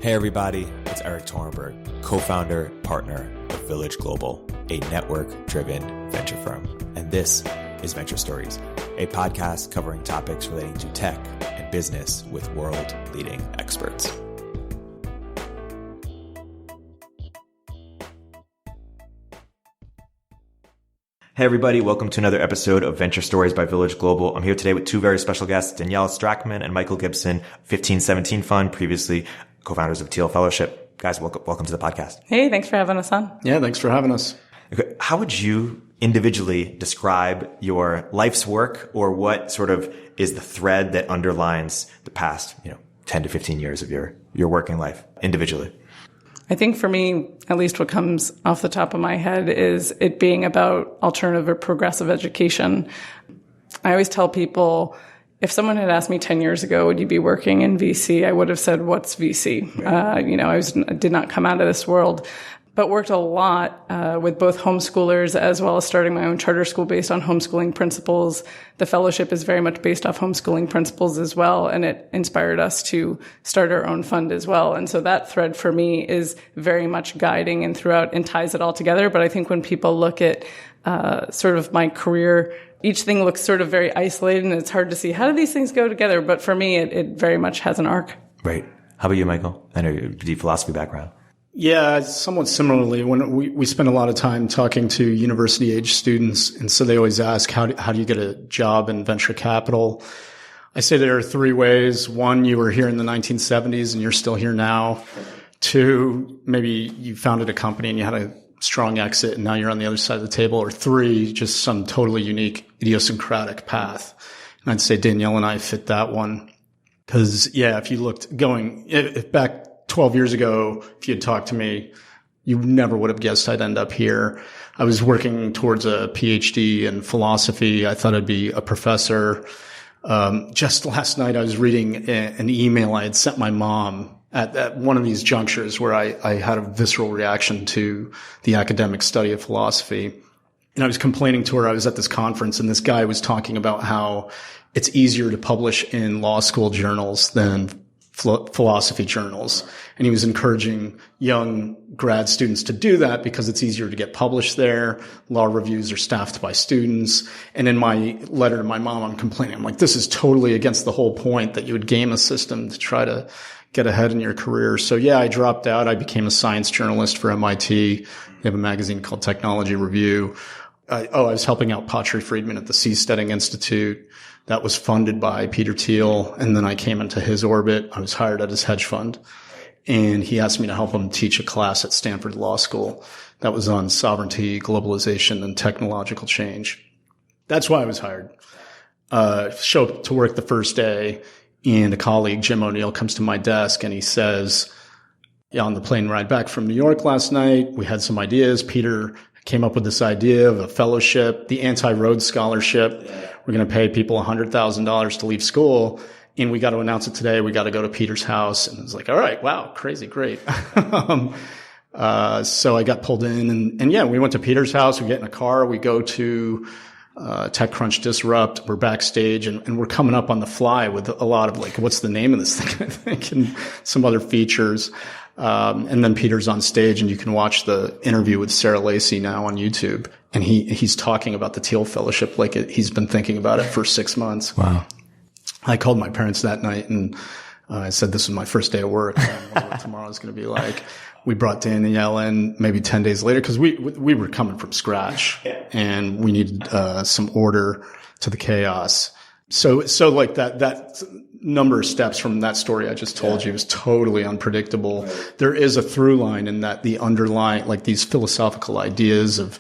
Hey everybody, it's Erik Torenberg, co-founder, partner of Village Global, a network-driven venture firm. And this is Venture Stories, a podcast covering topics relating to tech and business with world-leading experts. Hey everybody, welcome to another episode of Venture Stories by Village Global. I'm here today with two very special guests, Danielle Strachman and Michael Gibson, 1517 Fund, previously co-founders of Thiel Fellowship. Guys, welcome to the podcast. Hey, thanks for having us on. Yeah, thanks for having us. Okay, how would you individually describe your life's work, or what sort of is the thread that underlines the past, 10 to 15 years of your working life individually? I think for me, at least what comes off the top of my head is it being about alternative or progressive education. I always tell people, if someone had asked me 10 years ago, would you be working in VC? I would have said, what's VC? I did not come out of this world, but worked a lot with both homeschoolers as well as starting my own charter school based on homeschooling principles. The fellowship is very much based off homeschooling principles as well, and it inspired us to start our own fund as well. And so that thread for me is very much guiding and throughout and ties it all together. But I think when people look at sort of my career, each thing looks sort of very isolated, and it's hard to see how do these things go together. But for me, it very much has an arc. Right. How about you, Michael? I know you're a deep philosophy background. Yeah, somewhat similarly. When we spend a lot of time talking to university age students, and so they always ask, how do you get a job in venture capital? I say there are three ways. One, you were here in the 1970s and you're still here now. Two, maybe you founded a company and you had a strong exit and now you're on the other side of the table. Or three, just some totally unique idiosyncratic path. And I'd say Danielle and I fit that one. Cause yeah, if you looked if back 12 years ago, if you had talked to me, you never would have guessed I'd end up here. I was working towards a PhD in philosophy. I thought I'd be a professor. Just last night, I was reading an email I had sent my mom at one of these junctures where I had a visceral reaction to the academic study of philosophy. And I was complaining to her. I was at this conference and this guy was talking about how it's easier to publish in law school journals than philosophy journals. And he was encouraging young grad students to do that because it's easier to get published there. Law reviews are staffed by students. And in my letter to my mom, I'm complaining. I'm like, this is totally against the whole point that you would game a system to try to get ahead in your career. So yeah, I dropped out. I became a science journalist for MIT. They have a magazine called Technology Review. I was helping out Patri Friedman at the Seasteading Institute. That was funded by Peter Thiel. And then I came into his orbit. I was hired at his hedge fund. And he asked me to help him teach a class at Stanford Law School that was on sovereignty, globalization, and technological change. That's why I was hired. Show up to work the first day, and a colleague, Jim O'Neill, comes to my desk and he says, on the plane ride back from New York last night, we had some ideas. Peter came up with this idea of a fellowship, the anti-Rhodes Scholarship. We're going to pay people $100,000 to leave school. And we got to announce it today. We got to go to Peter's house. And it's like, all right, wow, crazy, great. So I got pulled in and yeah, we went to Peter's house. We get in a car. We go to TechCrunch Disrupt. We're backstage and we're coming up on the fly with a lot of like, what's the name of this thing, I think, and some other features. And then Peter's on stage and you can watch the interview with Sarah Lacey now on YouTube. And he's talking about the Thiel Fellowship like he's been thinking about it for 6 months. Wow. I called my parents that night and I said this was my first day of work. I wonder what tomorrow's going to be like. We brought Danielle in maybe 10 days later because we were coming from scratch and we needed some order to the chaos. So like that number of steps from that story I just told you is totally unpredictable. Right. There is a through line in that the underlying, like these philosophical ideas of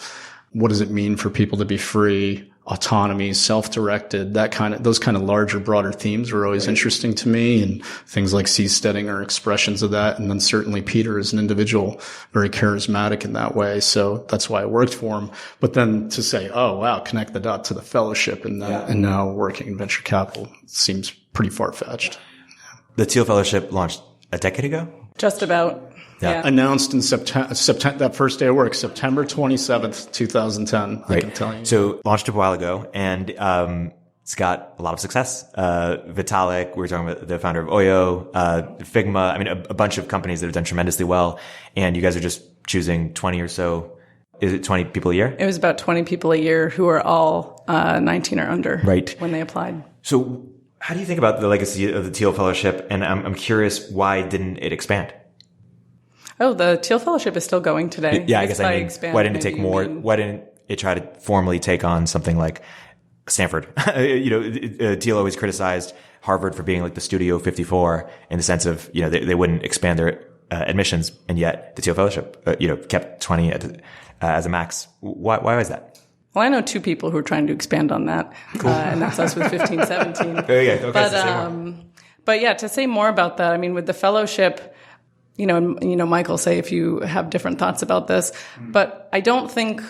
what does it mean for people to be free, autonomy, self-directed, those kind of larger, broader themes were always interesting to me. And things like seasteading are expressions of that. And then certainly Peter is an individual, very charismatic in that way. So that's why I worked for him. But then to say, oh, wow, connect the dot to the fellowship and now working in venture capital seems pretty far-fetched. The Thiel Fellowship launched a decade ago? Just about. Yeah. Announced in September, that first day of work, September 27th, 2010, right. I can tell you. So launched a while ago. And It's got a lot of success. Vitalik, we were talking about the founder of Oyo, Figma. I mean, a bunch of companies that have done tremendously well. And you guys are just choosing 20 or so. Is it 20 people a year? It was about 20 people a year who are all 19 or under when they applied. So how do you think about the legacy of the Thiel Fellowship? And I'm curious, why didn't it expand? Oh, the Thiel Fellowship is still going today. Yeah, I guess I mean, why didn't it take more? Why didn't it try to formally take on something like Stanford? Thiel always criticized Harvard for being like the Studio 54 in the sense of, they wouldn't expand their admissions, and yet the Thiel Fellowship, kept 20 as a max. Why was that? Well, I know two people who are trying to expand on that, and that's us with 15, 17. Okay, but yeah, to say more about that, I mean, with the fellowship, Michael, say if you have different thoughts about this, but I don't think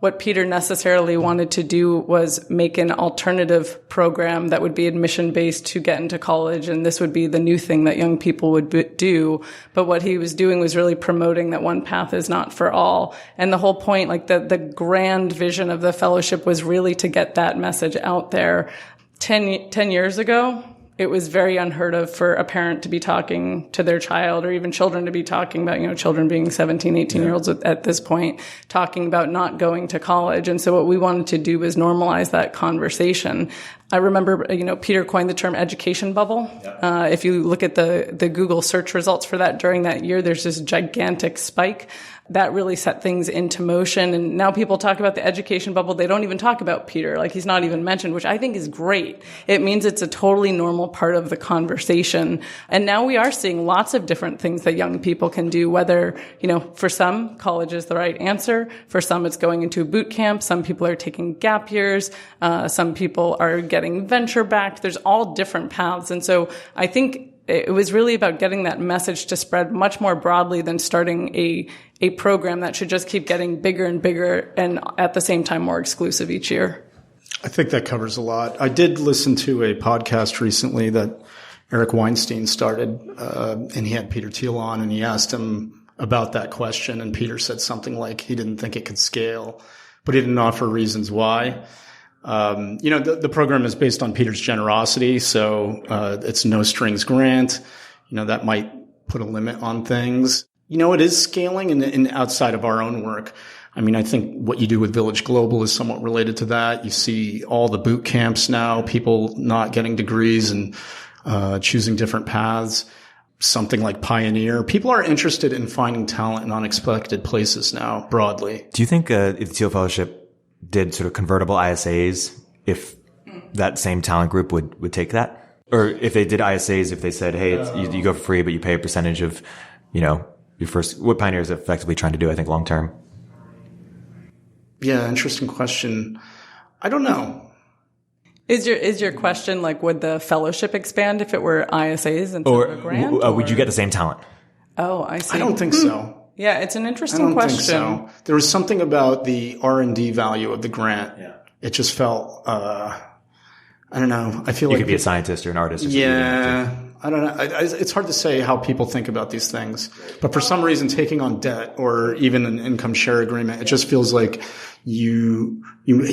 what Peter necessarily wanted to do was make an alternative program that would be admission-based to get into college, and this would be the new thing that young people would do. But what he was doing was really promoting that one path is not for all. And the whole point, like the grand vision of the fellowship was really to get that message out there. 10 years ago, it was very unheard of for a parent to be talking to their child, or even children to be talking about, children being 17, 18-year-olds at this point, talking about not going to college. And so what we wanted to do was normalize that conversation. I remember, Peter coined the term education bubble. Yeah. If you look at the Google search results for that during that year, there's this gigantic spike. That really set things into motion. And now people talk about the education bubble. They don't even talk about Peter. Like, he's not even mentioned, which I think is great. It means it's a totally normal part of the conversation. And now we are seeing lots of different things that young people can do, whether, for some, college is the right answer. For some, it's going into a boot camp. Some people are taking gap years. Some people are getting venture backed. There's all different paths. And so I think it was really about getting that message to spread much more broadly than starting a program that should just keep getting bigger and bigger and at the same time more exclusive each year. I think that covers a lot. I did listen to a podcast recently that Erik Weinstein started, and he had Peter Thiel on, and he asked him about that question, and Peter said something like he didn't think it could scale, but he didn't offer reasons why. The program is based on Peter's generosity, so it's no strings grant. That might put a limit on things. It is scaling and outside of our own work. I mean, I think what you do with Village Global is somewhat related to that. You see all the boot camps now, people not getting degrees and choosing different paths. Something like Pioneer. People are interested in finding talent in unexpected places now, broadly. Do you think if the Thiel Fellowship did sort of convertible ISAs, if that same talent group would take that? Or if they did ISAs, if they said, hey, you go for free, but you pay a percentage of, your first, what Pioneer is effectively trying to do, I think, long term? Yeah, interesting question. I don't know. Is your question like, would the fellowship expand if it were ISAs instead of a grant? Or would you get the same talent? Oh, I see. I don't think so. Yeah, it's an interesting question. I don't think so. There was something about the R&D value of the grant. Yeah. It just felt, I don't know. I feel like you could be a scientist or an artist. Or yeah. I don't know. It's hard to say how people think about these things, but for some reason, taking on debt or even an income share agreement, it just feels like you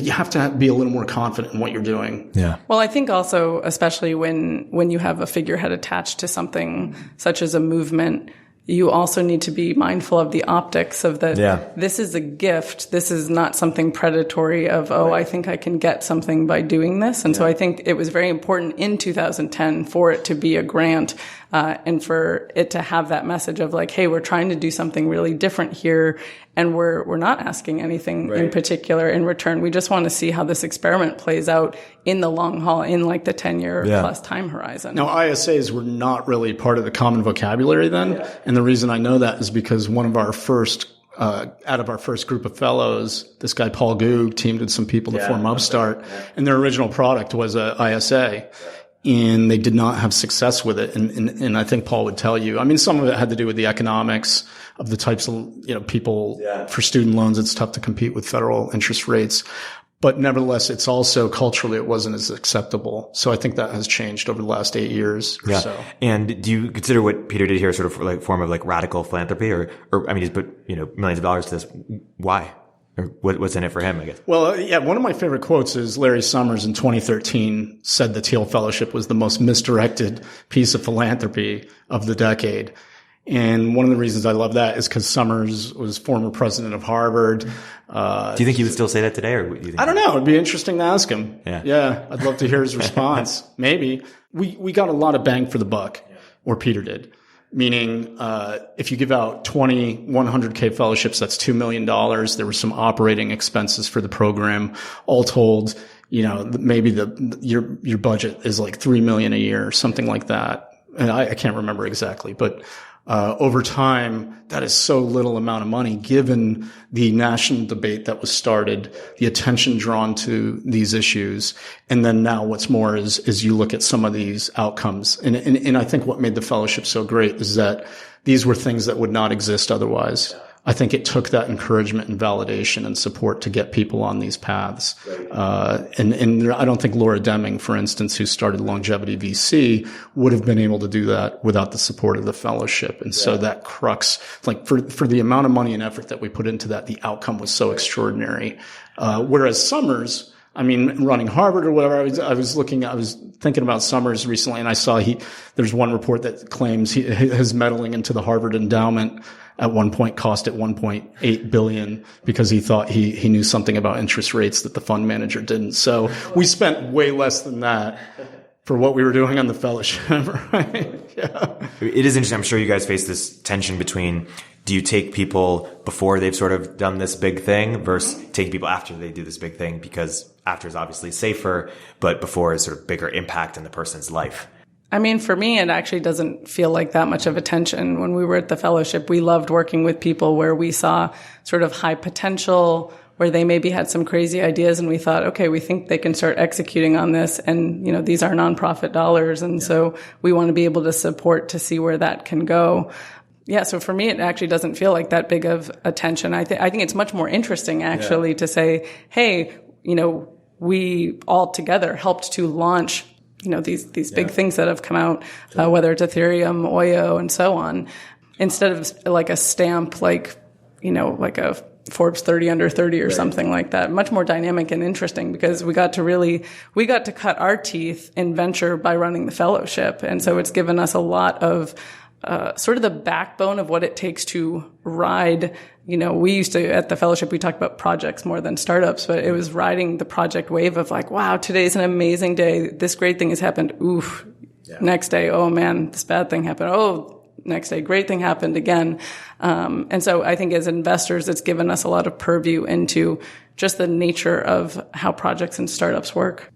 have to be a little more confident in what you're doing. Yeah. Well, I think also, especially when you have a figurehead attached to something such as a movement, you also need to be mindful of the optics of that. Yeah. This is a gift. This is not something predatory of, I think I can get something by doing this. And so I think it was very important in 2010 for it to be a grant, and for it to have that message of like, hey, we're trying to do something really different here. And we're not asking anything in particular in return. We just want to see how this experiment plays out in the long haul, in like the 10-year plus time horizon. Now, ISAs were not really part of the common vocabulary then. Yeah. And the reason I know that is because one of our first, out of our first group of fellows, this guy, Paul Goog, teamed with some people to form Upstart. Yeah. And their original product was a ISA. And they did not have success with it. And I think Paul would tell you, I mean, some of it had to do with the economics of the types of, people for student loans. It's tough to compete with federal interest rates. But nevertheless, it's also culturally, it wasn't as acceptable. So I think that has changed over the last 8 years or so. And do you consider what Peter did here sort of like form of like radical philanthropy or I mean, he's put, millions of dollars to this. Why? Or what's in it for him, I guess? Well, yeah, one of my favorite quotes is Larry Summers in 2013 said the Thiel Fellowship was the most misdirected piece of philanthropy of the decade. And one of the reasons I love that is because Summers was former president of Harvard. Do you think he would still say that today, or do you think? I don't know. It'd be interesting to ask him. Yeah. I'd love to hear his response. Maybe. We got a lot of bang for the buck, or Peter did. Meaning, if you give out 20 100K fellowships, that's $2 million. There were some operating expenses for the program. All told, maybe your budget is like $3 million a year or something like that. And I can't remember exactly, but over time, that is so little amount of money given the national debate that was started, the attention drawn to these issues. And then now what's more is you look at some of these outcomes. And I think what made the fellowship so great is that these were things that would not exist otherwise. I think it took that encouragement and validation and support to get people on these paths. And I don't think Laura Deming, for instance, who started Longevity VC, would have been able to do that without the support of the fellowship. And so that crux, like for the amount of money and effort that we put into that, the outcome was so extraordinary. Whereas Summers, running Harvard or whatever, I was thinking about Summers recently, and I saw there's one report that claims his meddling into the Harvard endowment at one point cost it $1.8 billion because he thought he knew something about interest rates that the fund manager didn't. So we spent way less than that for what we were doing on the fellowship, right? Yeah. It is interesting. I'm sure you guys face this tension between, do you take people before they've sort of done this big thing versus taking people after they do this big thing, because after is obviously safer, but before is sort of bigger impact in the person's life. For me, it actually doesn't feel like that much of a tension. When we were at the fellowship, we loved working with people where we saw sort of high potential, where they maybe had some crazy ideas and we thought, okay, we think they can start executing on this. And, these are nonprofit dollars. And so we want to be able to support to see where that can go. Yeah. So for me, it actually doesn't feel like that big of a tension. I think it's much more interesting actually to say, hey, we all together helped to launch these big things that have come out, whether it's Ethereum, Oyo, and so on, instead of like a stamp, like a Forbes 30 under 30 or something like that. Much more dynamic and interesting because we got to cut our teeth in venture by running the fellowship. And so it's given us a lot of sort of the backbone of what it takes to ride. We used to, at the fellowship, we talked about projects more than startups, but it was riding the project wave of like, wow, today's an amazing day. This great thing has happened. Oof. Yeah. Next day, oh man, this bad thing happened. Oh, next day, great thing happened again. And so I think as investors, it's given us a lot of purview into just the nature of how projects and startups work.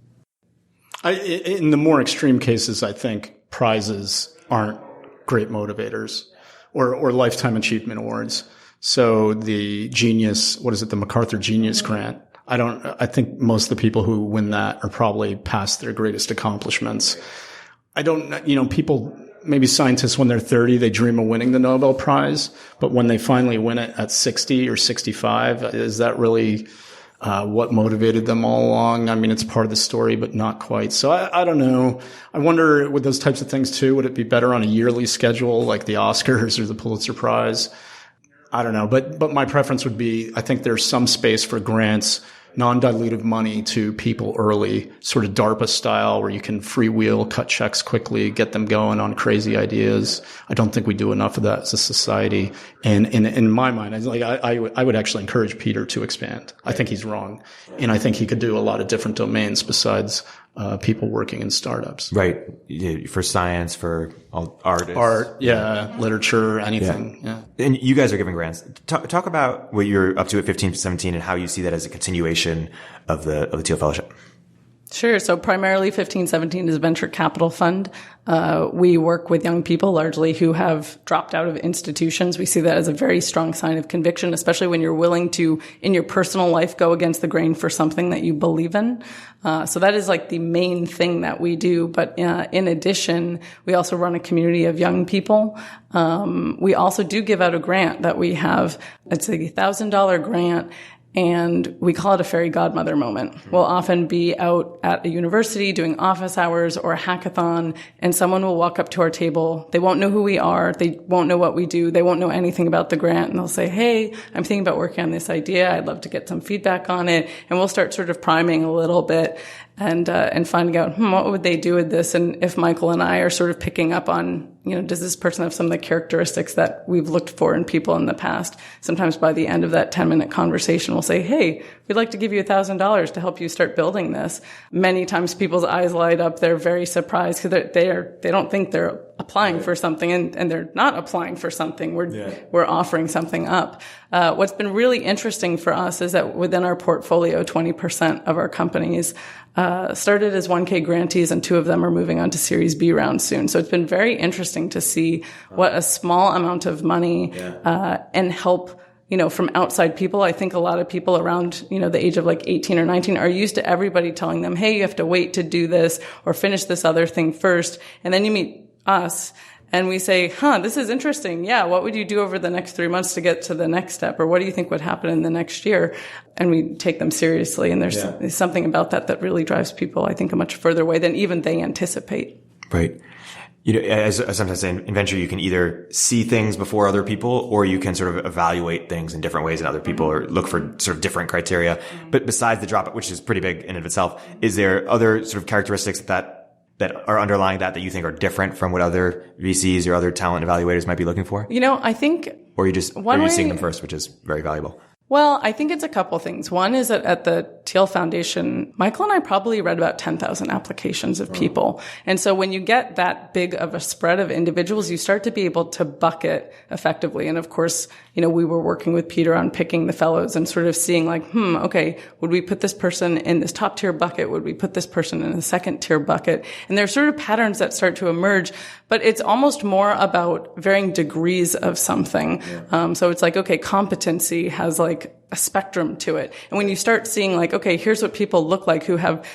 In the more extreme cases, I think prizes aren't great motivators or lifetime achievement awards. So the the MacArthur Genius Grant, I think most of the people who win that are probably past their greatest accomplishments. People, maybe scientists when they're 30, they dream of winning the Nobel Prize, but when they finally win it at 60 or 65, is that really what motivated them all along? It's part of the story, but not quite. So I don't know. I wonder with those types of things too, would it be better on a yearly schedule like the Oscars or the Pulitzer Prize? I don't know. But my preference would be, I think there's some space for grants, non-dilutive money to people early, sort of DARPA style, where you can freewheel, cut checks quickly, get them going on crazy ideas. I don't think we do enough of that as a society. And in my mind, I would actually encourage Peter to expand. I think he's wrong. And I think he could do a lot of different domains besides people working in startups. Right. For science, for artists. Art, literature, anything. Yeah. And you guys are giving grants. Talk about what you're up to at 15 to 17 and how you see that as a continuation of the Thiel Fellowship. Sure. So primarily 1517 is a venture capital fund. We work with young people largely who have dropped out of institutions. We see that as a very strong sign of conviction, especially when you're willing to, in your personal life, go against the grain for something that you believe in. So that is like the main thing that we do. But in addition, we also run a community of young people. We also do give out a grant that we have. It's a $1,000 grant. And we call it a fairy godmother moment. We'll often be out at a university doing office hours or a hackathon, and someone will walk up to our table. They won't know who we are. They won't know what we do. They won't know anything about the grant. And they'll say, hey, I'm thinking about working on this idea. I'd love to get some feedback on it. And we'll start sort of priming a little bit and finding out, what would they do with this? And if Michael and I are sort of picking up on, does this person have some of the characteristics that we've looked for in people in the past? Sometimes by the end of that 10-minute conversation, we'll say, hey, we'd like to give you $1,000 to help you start building this. Many times people's eyes light up. They're very surprised because they don't think they're applying for something and they're not applying for something. We're offering something up. What's been really interesting for us is that within our portfolio, 20% of our companies started as 1K grantees, and 2 of them are moving on to Series B rounds soon. So it's been very interesting to see what a small amount of money and help from outside people. I think a lot of people around, the age of like 18 or 19 are used to everybody telling them, hey, you have to wait to do this or finish this other thing first. And then you meet us and we say, this is interesting. Yeah. What would you do over the next 3 months to get to the next step? Or what do you think would happen in the next year? And we take them seriously. And there's something about that really drives people, I think, a much further way than even they anticipate. Right. As I sometimes say, in venture, you can either see things before other people, or you can sort of evaluate things in different ways than other people, or look for sort of different criteria. But besides the dropout, which is pretty big in and of itself, is there other sort of characteristics that are underlying that you think are different from what other VCs or other talent evaluators might be looking for? I think... Or you're seeing them first, which is very valuable. Well, I think it's a couple things. One is that at the Thiel Foundation, Michael and I probably read about 10,000 applications of people. And so when you get that big of a spread of individuals, you start to be able to bucket effectively. And of course, we were working with Peter on picking the fellows and sort of seeing like, okay, would we put this person in this top tier bucket? Would we put this person in the second tier bucket? And there's sort of patterns that start to emerge, but it's almost more about varying degrees of something. So it's like, okay, competency has like a spectrum to it. And when you start seeing like, okay, here's what people look like who have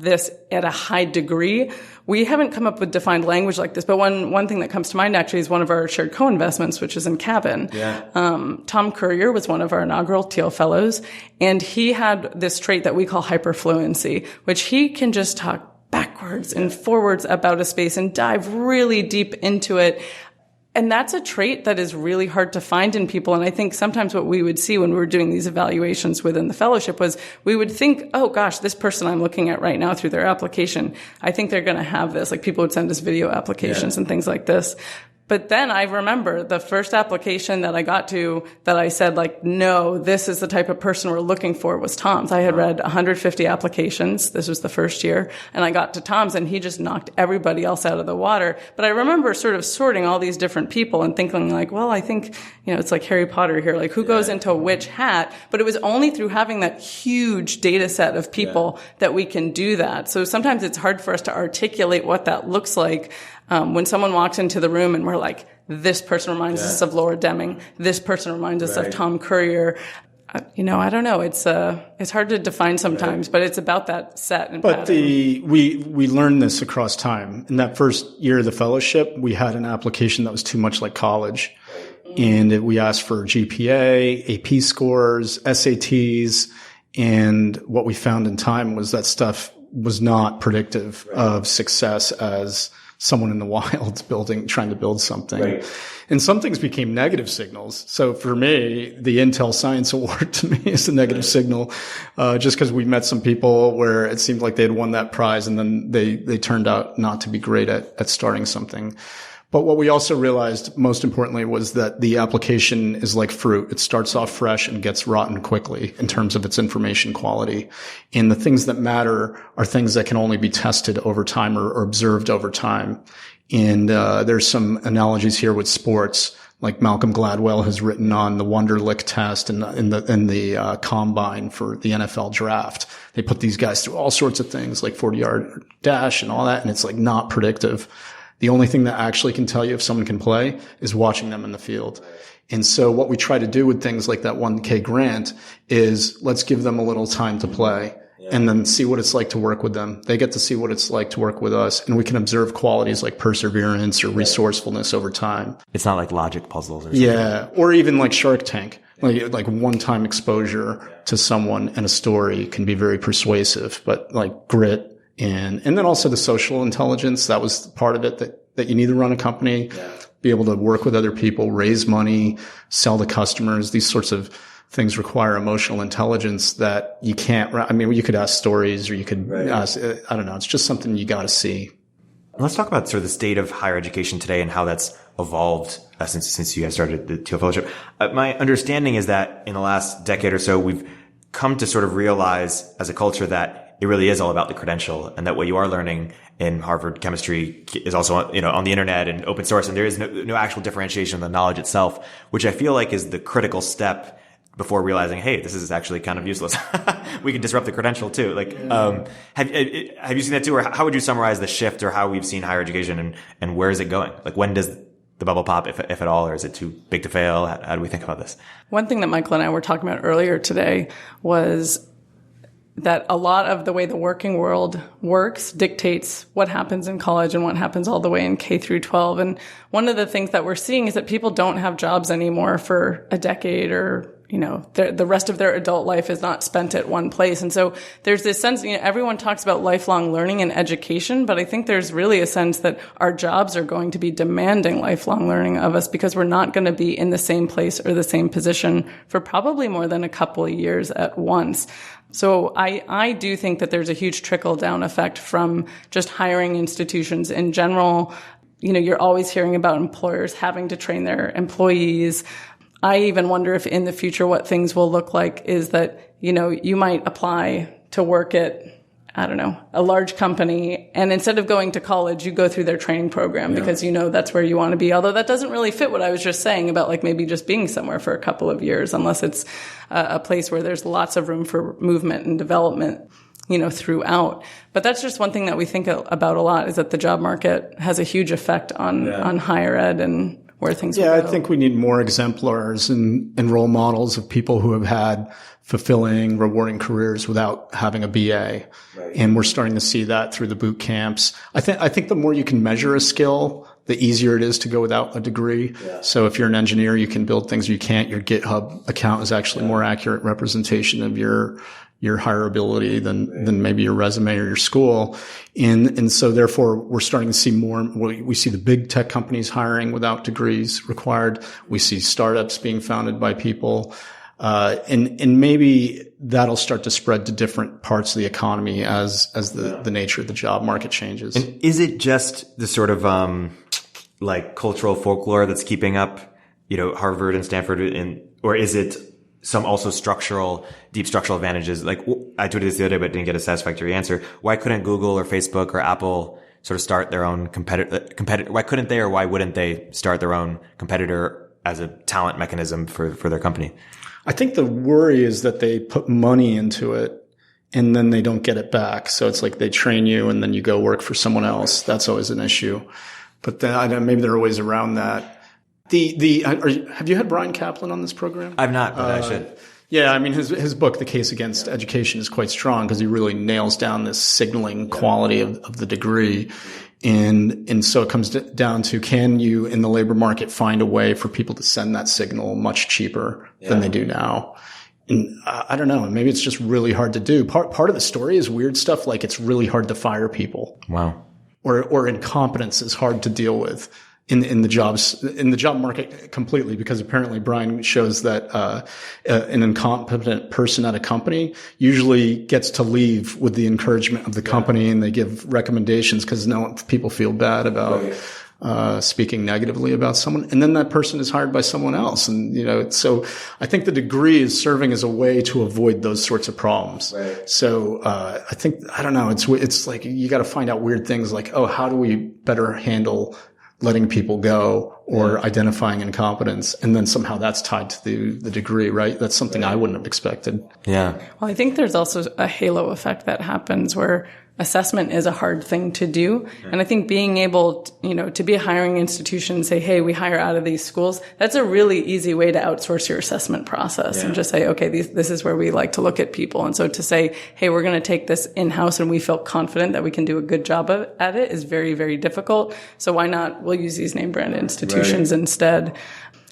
this at a high degree. We haven't come up with defined language like this, but one thing that comes to mind actually is one of our shared co-investments, which is in Cabin. Tom Courier was one of our inaugural Thiel fellows, and he had this trait that we call hyperfluency, which he can just talk backwards and forwards about a space and dive really deep into it. And that's a trait that is really hard to find in people. And I think sometimes what we would see when we were doing these evaluations within the fellowship was we would think, oh gosh, this person I'm looking at right now through their application, I think they're going to have this. Like people would send us video applications and things like this. But then I remember the first application that I got to that I said like, no, this is the type of person we're looking for was Tom's. I had read 150 applications. This was the first year. And I got to Tom's and he just knocked everybody else out of the water. But I remember sort of sorting all these different people and thinking like, well, I think, it's like Harry Potter here. Like who goes into which hat? But it was only through having that huge data set of people that we can do that. So sometimes it's hard for us to articulate what that looks like. When someone walks into the room and we're like, this person reminds us of Laura Deming. This person reminds us of Tom Courier. I don't know. It's hard to define sometimes, but it's about that set and pattern. We learned this across time. In that first year of the fellowship, we had an application that was too much like college. And we asked for GPA, AP scores, SATs. And what we found in time was that stuff was not predictive of success as someone in the wild trying to build something. Right. And some things became negative signals. So for me, the Intel Science Award to me is a negative signal, just because we met some people where it seemed like they had won that prize and then they turned out not to be great at starting something. But what we also realized, most importantly, was that the application is like fruit. It starts off fresh and gets rotten quickly in terms of its information quality. And the things that matter are things that can only be tested over time or observed over time. And there's some analogies here with sports, like Malcolm Gladwell has written on the Wonderlic test and the combine for the NFL draft. They put these guys through all sorts of things like 40-yard dash and all that, and it's like not predictive. The only thing that actually can tell you if someone can play is watching them in the field. And so what we try to do with things like that 1K grant is let's give them a little time to play and then see what it's like to work with them. They get to see what it's like to work with us, and we can observe qualities like perseverance or resourcefulness over time. It's not like logic puzzles or something. Yeah. Or even like Shark Tank. Like one-time exposure to someone and a story can be very persuasive, but like grit and then also the social intelligence, that was part of it, that you need to run a company, be able to work with other people, raise money, sell to customers. These sorts of things require emotional intelligence that you can't, I mean, you could ask stories or you could ask, I don't know. It's just something you got to see. Let's talk about sort of the state of higher education today and how that's evolved since you guys started the Thiel Fellowship. My understanding is that in the last decade or so, we've come to sort of realize as a culture that it really is all about the credential, and that what you are learning in Harvard chemistry is also, on the internet and open source, and there is no actual differentiation of the knowledge itself, which I feel like is the critical step before realizing, hey, this is actually kind of useless. We can disrupt the credential too. Have you seen that too? Or how would you summarize the shift or how we've seen higher education and where is it going? Like, when does the bubble pop, if at all, or is it too big to fail? How do we think about this? One thing that Michael and I were talking about earlier today was that a lot of the way the working world works dictates what happens in college and what happens all the way in K through 12. And one of the things that we're seeing is that people don't have jobs anymore for a decade, or the rest of their adult life is not spent at one place. And so there's this sense, everyone talks about lifelong learning and education, but I think there's really a sense that our jobs are going to be demanding lifelong learning of us, because we're not going to be in the same place or the same position for probably more than a couple of years at once. So I do think that there's a huge trickle down effect from just hiring institutions in general. You're always hearing about employers having to train their employees. I even wonder if in the future what things will look like is that, you might apply to work at, a large company, and instead of going to college, you go through their training program because that's where you want to be. Although that doesn't really fit what I was just saying about like maybe just being somewhere for a couple of years, unless it's a place where there's lots of room for movement and development, throughout. But that's just one thing that we think about a lot, is that the job market has a huge effect on higher ed and where things will go. I think we need more exemplars and role models of people who have had fulfilling, rewarding careers without having a BA. Right. And we're starting to see that through the boot camps. I think the more you can measure a skill, the easier it is to go without a degree. Yeah. So if you're an engineer, you can build things you can't. Your GitHub account is actually more accurate representation of your hireability than maybe your resume or your school. And so therefore we're starting to see more. We see the big tech companies hiring without degrees required. We see startups being founded by people. And maybe that'll start to spread to different parts of the economy as the nature of the job market changes. And is it just the sort of, like cultural folklore that's keeping up, Harvard and Stanford, or is it some also deep structural advantages? Like, I tweeted this the other day, but didn't get a satisfactory answer. Why couldn't Google or Facebook or Apple sort of start their own competitor? Why couldn't they, or why wouldn't they start their own competitor as a talent mechanism for their company? I think the worry is that they put money into it and then they don't get it back. So it's like they train you and then you go work for someone else. That's always an issue. But then maybe there are ways around that. Have you had Brian Kaplan on this program? I've not, but I should. Yeah, I mean, his book, The Case Against Education, is quite strong because he really nails down this signaling quality of the degree. And so it comes down to, can you in the labor market find a way for people to send that signal much cheaper than they do now? And I don't know, maybe it's just really hard to do. Part of the story is weird stuff like it's really hard to fire people. Wow. Or incompetence is hard to deal with in the job market completely, because apparently Brian shows that an incompetent person at a company usually gets to leave with the encouragement of the company, and they give recommendations because people feel bad about speaking negatively about someone, and then that person is hired by someone else. And so I think the degree is serving as a way to avoid those sorts of problems. Right. So I don't know, it's like you got to find out weird things like, how do we better handle letting people go or identifying incompetence, and then somehow that's tied to the degree, right? That's something I wouldn't have expected. Yeah. Well, I think there's also a halo effect that happens where assessment is a hard thing to do. And I think being able, to be a hiring institution and say, hey, we hire out of these schools, that's a really easy way to outsource your assessment process and just say, okay, this is where we like to look at people. And so to say, hey, we're going to take this in-house and we feel confident that we can do a good job at it is very, very difficult. So why not? We'll use these name brand institutions instead.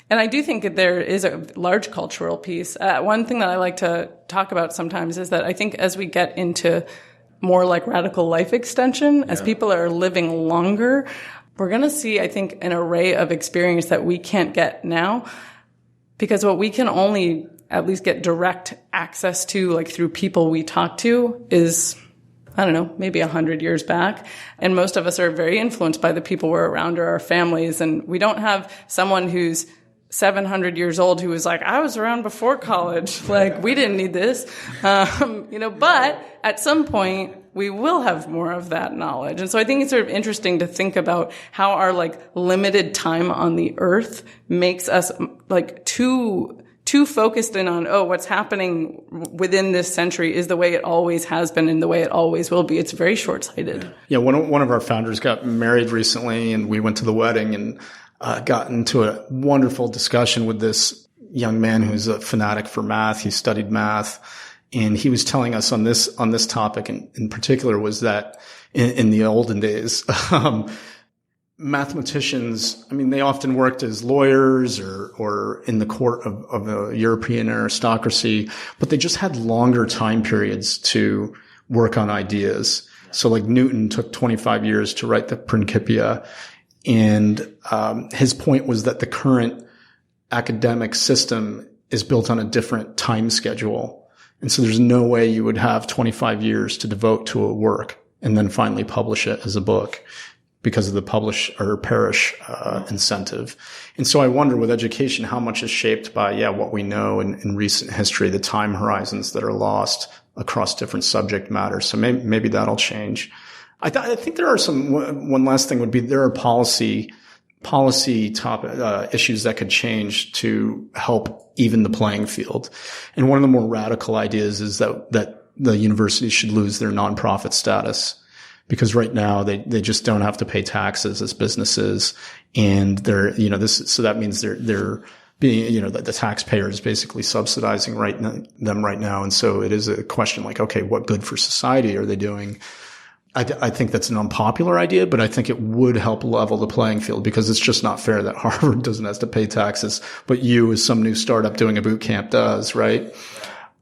And I do think that there is a large cultural piece. One thing that I like to talk about sometimes is that I think as we get into more like radical life extension, as people are living longer, we're going to see, I think, an array of experience that we can't get now. Because what we can only at least get direct access to, like through people we talk to, is, I don't know, maybe 100 years back. And most of us are very influenced by the people we're around or our families. And we don't have someone who's 700 years old who was like, I was around before college. Like, we didn't need this. But at some point, we will have more of that knowledge. And so I think it's sort of interesting to think about how our like limited time on the earth makes us like too focused in on, what's happening within this century is the way it always has been and the way it always will be. It's very short-sighted. Yeah, one of our founders got married recently, and we went to the wedding and got into a wonderful discussion with this young man who's a fanatic for math. He studied math, and he was telling us on this topic in particular was that in the olden days, mathematicians, I mean, they often worked as lawyers or in the court of a European aristocracy, but they just had longer time periods to work on ideas. So like Newton took 25 years to write the Principia. And his point was that the current academic system is built on a different time schedule. And so there's no way you would have 25 years to devote to a work and then finally publish it as a book, because of the publish or perish incentive. And so I wonder with education, how much is shaped by, what we know in recent history, the time horizons that are lost across different subject matters. So maybe that'll change. I think there are one last thing would be, there are policy topic issues that could change to help even the playing field. And one of the more radical ideas is that the universities should lose their nonprofit status. Because right now they just don't have to pay taxes as businesses, and so that means they're being, the taxpayer is basically subsidizing them right now. And so it is a question like, okay, what good for society are they doing? I think that's an unpopular idea, but I think it would help level the playing field, because it's just not fair that Harvard doesn't have to pay taxes, but you as some new startup doing a boot camp does, right?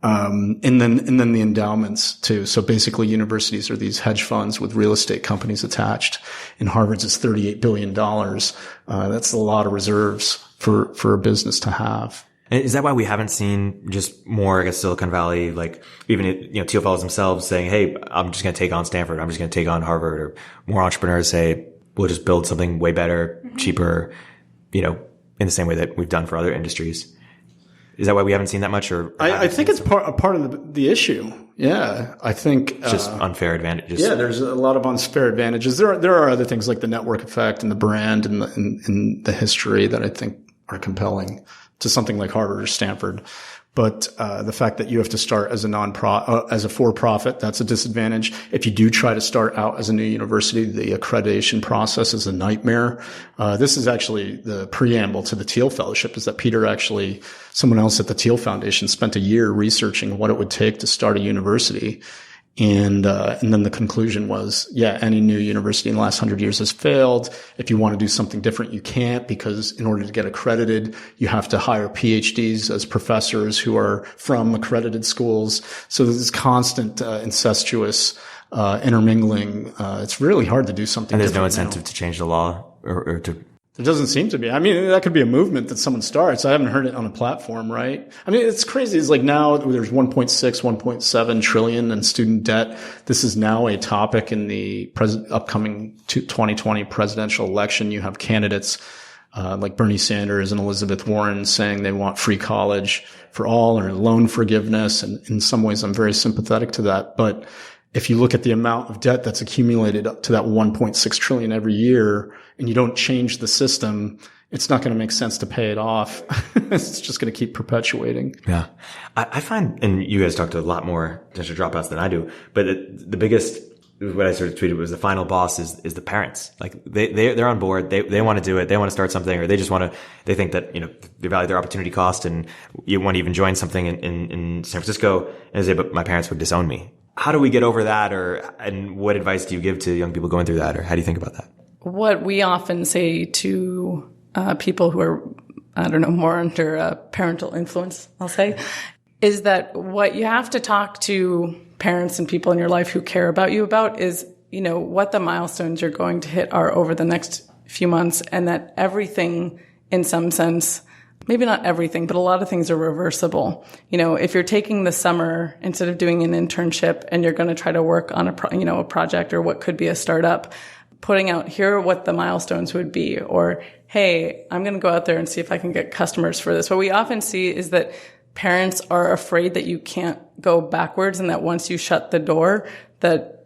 And then the endowments too. So basically universities are these hedge funds with real estate companies attached, and Harvard's is $38 billion. That's a lot of reserves for a business to have. And is that why we haven't seen just more, I guess, Silicon Valley, like even, Thiel Fellows themselves saying, hey, I'm just going to take on Stanford. I'm just going to take on Harvard, or more entrepreneurs say, we'll just build something way better, cheaper, in the same way that we've done for other industries. Is that why we haven't seen that much? Or I think it's part of the issue. Yeah, I think it's just unfair advantages. Yeah, there's a lot of unfair advantages. There are other things like the network effect and the brand and the history that I think are compelling to something like Harvard or Stanford. But the fact that you have to start as as a for-profit, that's a disadvantage. If you do try to start out as a new university, the accreditation process is a nightmare. This is actually the preamble to the Thiel Fellowship, is that someone else at the Thiel Foundation spent a year researching what it would take to start a university. And then the conclusion was, any new university in the last 100 years has failed. If you want to do something different, you can't, because in order to get accredited, you have to hire PhDs as professors who are from accredited schools. So there's this constant, incestuous, intermingling. It's really hard to do something different. And there's no incentive to change the law or to... There doesn't seem to be. I mean, that could be a movement that someone starts. I haven't heard it on a platform, right? I mean, it's crazy. It's like now there's 1.6, 1.7 trillion in student debt. This is now a topic in the upcoming 2020 presidential election. You have candidates like Bernie Sanders and Elizabeth Warren saying they want free college for all, or loan forgiveness. And in some ways, I'm very sympathetic to that. But if you look at the amount of debt that's accumulated up to that 1.6 trillion every year, and you don't change the system, it's not going to make sense to pay it off. It's just going to keep perpetuating. Yeah. I find, and you guys talk to a lot more potential dropouts than I do, but the biggest, what I sort of tweeted was the final boss is the parents. Like they're on board. They want to do it. They want to start something, or they just want to, they think that, they value their opportunity cost, and you want to even join something in San Francisco, and they say, but my parents would disown me. How do we get over that, and what advice do you give to young people going through that, or how do you think about that? What we often say to people who are more under parental influence, I'll say, is that what you have to talk to parents and people in your life who care about you about is, what the milestones you're going to hit are over the next few months, and that everything, in some sense, maybe not everything, but a lot of things are reversible. If you're taking the summer instead of doing an internship and you're going to try to work on a project or what could be a startup, putting out here are what the milestones would be, or, hey, I'm going to go out there and see if I can get customers for this. What we often see is that parents are afraid that you can't go backwards and that once you shut the door, that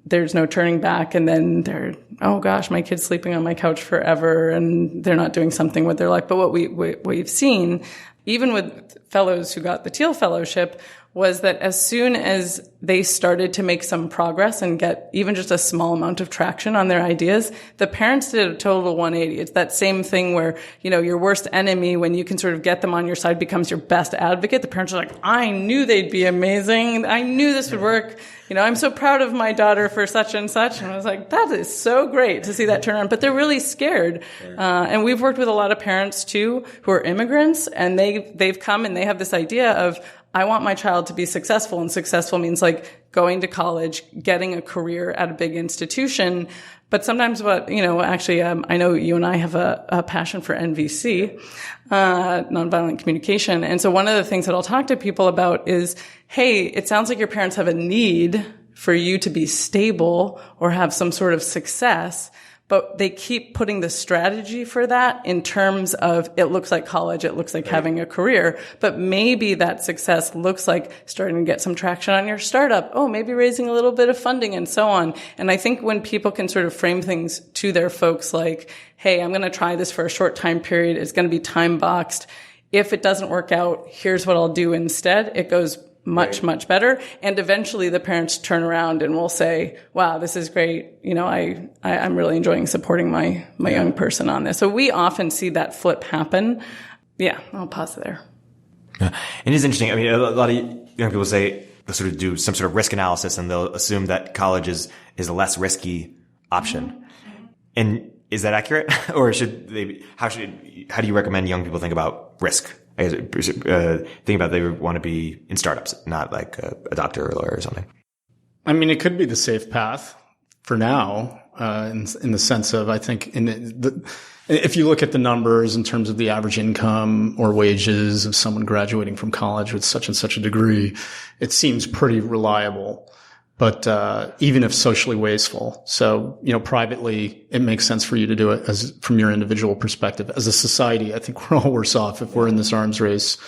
there's no turning back, and then they're, oh gosh, my kid's sleeping on my couch forever and they're not doing something with their life. But what we've seen, even with fellows who got the Thiel Fellowship, was that as soon as they started to make some progress and get even just a small amount of traction on their ideas, the parents did a total 180. It's that same thing where, your worst enemy, when you can sort of get them on your side, becomes your best advocate. The parents are like, I knew they'd be amazing. I knew this would work. I'm so proud of my daughter for such and such. And I was like, that is so great to see that turn around. But they're really scared. And we've worked with a lot of parents too who are immigrants, and they've come and they have this idea of, I want my child to be successful, and successful means like going to college, getting a career at a big institution. But sometimes I know you and I have a passion for NVC, nonviolent communication. And so one of the things that I'll talk to people about is, hey, it sounds like your parents have a need for you to be stable or have some sort of success, but they keep putting the strategy for that in terms of it looks like college, it looks like having a career, but maybe that success looks like starting to get some traction on your startup. Oh, maybe raising a little bit of funding and so on. And I think when people can sort of frame things to their folks like, hey, I'm going to try this for a short time period. It's going to be time boxed. If it doesn't work out, here's what I'll do instead. It goes much better. And eventually the parents turn around and will say, wow, this is great. I'm really enjoying supporting my young person on this. So we often see that flip happen. Yeah, I'll pause there. Yeah. It is interesting. I mean, a lot of young people say they'll sort of do some sort of risk analysis and they'll assume that college is a less risky option. And is that accurate? Or how do you recommend young people think about risk? I guess, think about they want to be in startups, not like a doctor or a lawyer or something. I mean, it could be the safe path for now, in the sense of, I think if you look at the numbers in terms of the average income or wages of someone graduating from college with such and such a degree, it seems pretty reliable. But even if socially wasteful. So, privately, it makes sense for you to do it from your individual perspective. As a society, I think we're all worse off if we're in this arms race.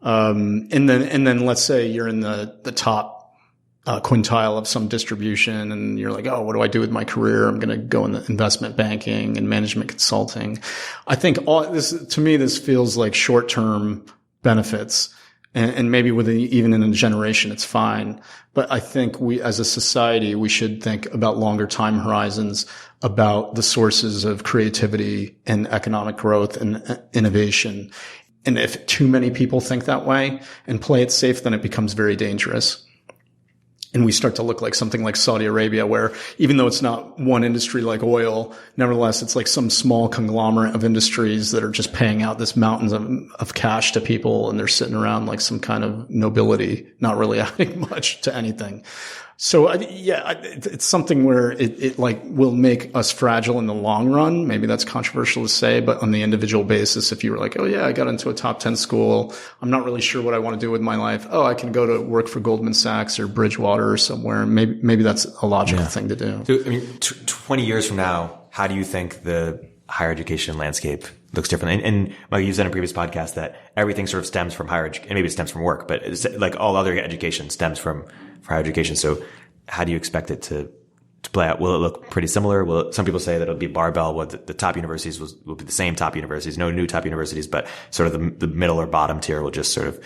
And then let's say you're in the top quintile of some distribution and you're like, oh, what do I do with my career? I'm going to go into investment banking and management consulting. I think to me, this feels like short-term benefits. And maybe even in a generation, it's fine. But I think we, as a society, we should think about longer time horizons, about the sources of creativity and economic growth and innovation. And if too many people think that way and play it safe, then it becomes very dangerous. And we start to look like something like Saudi Arabia, where even though it's not one industry like oil, nevertheless, it's like some small conglomerate of industries that are just paying out this mountains of cash to people. And they're sitting around like some kind of nobility, not really adding much to anything. So it's something where it like will make us fragile in the long run. Maybe that's controversial to say, but on the individual basis, if you were like, oh yeah, I got into a top 10 school, I'm not really sure what I want to do with my life. Oh, I can go to work for Goldman Sachs or Bridgewater or somewhere. Maybe that's a logical thing to do. So, I mean, 20 years from now, how do you think the higher education landscape looks different? And Mike, you said in a previous podcast that everything sort of stems from higher education, and maybe it stems from work, but it's like all other education stems from higher education. So how do you expect it to play out? Will it look pretty similar? Some people say that it'll be barbell, where the top universities will be the same top universities, no new top universities, but sort of the middle or bottom tier will just sort of,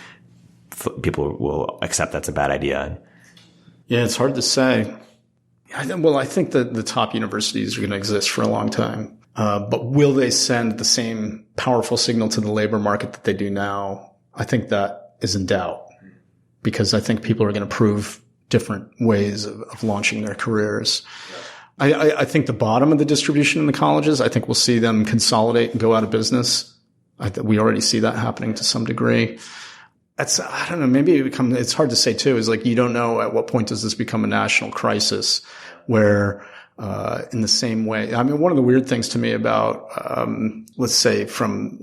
people will accept that's a bad idea. Yeah, it's hard to say. Well, I think that the top universities are going to exist for a long time. But will they send the same powerful signal to the labor market that they do now? I think that is in doubt, because I think people are going to prove different ways of launching their careers. I think the bottom of the distribution in the colleges, I think we'll see them consolidate and go out of business. We already see that happening to some degree. I don't know, maybe it's hard to say too, is like, you don't know at what point does this become a national crisis where, in the same way, I mean, one of the weird things to me about, let's say from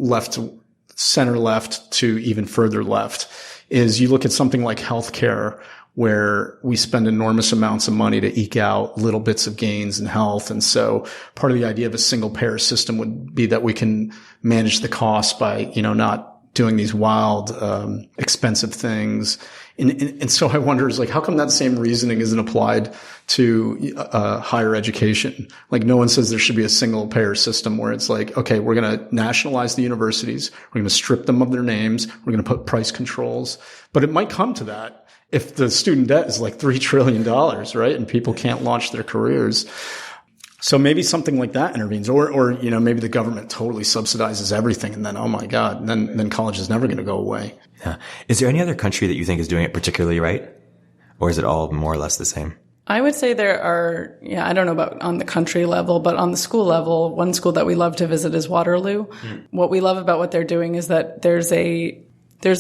center left to even further left is you look at something like healthcare, where we spend enormous amounts of money to eke out little bits of gains in health. And so part of the idea of a single payer system would be that we can manage the cost by, not doing these wild, expensive things. And so I wonder, is like, how come that same reasoning isn't applied to, higher education? Like, no one says there should be a single payer system where it's like, okay, we're going to nationalize the universities. We're going to strip them of their names. We're going to put price controls, but it might come to that if the student debt is like $3 trillion, right? And people can't launch their careers. So maybe something like that intervenes, or maybe the government totally subsidizes everything, and then, oh my God, then college is never going to go away. Yeah. Is there any other country that you think is doing it particularly right? Or is it all more or less the same? I would say there are, I don't know about on the country level, but on the school level, one school that we love to visit is Waterloo. What we love about what they're doing is that there's a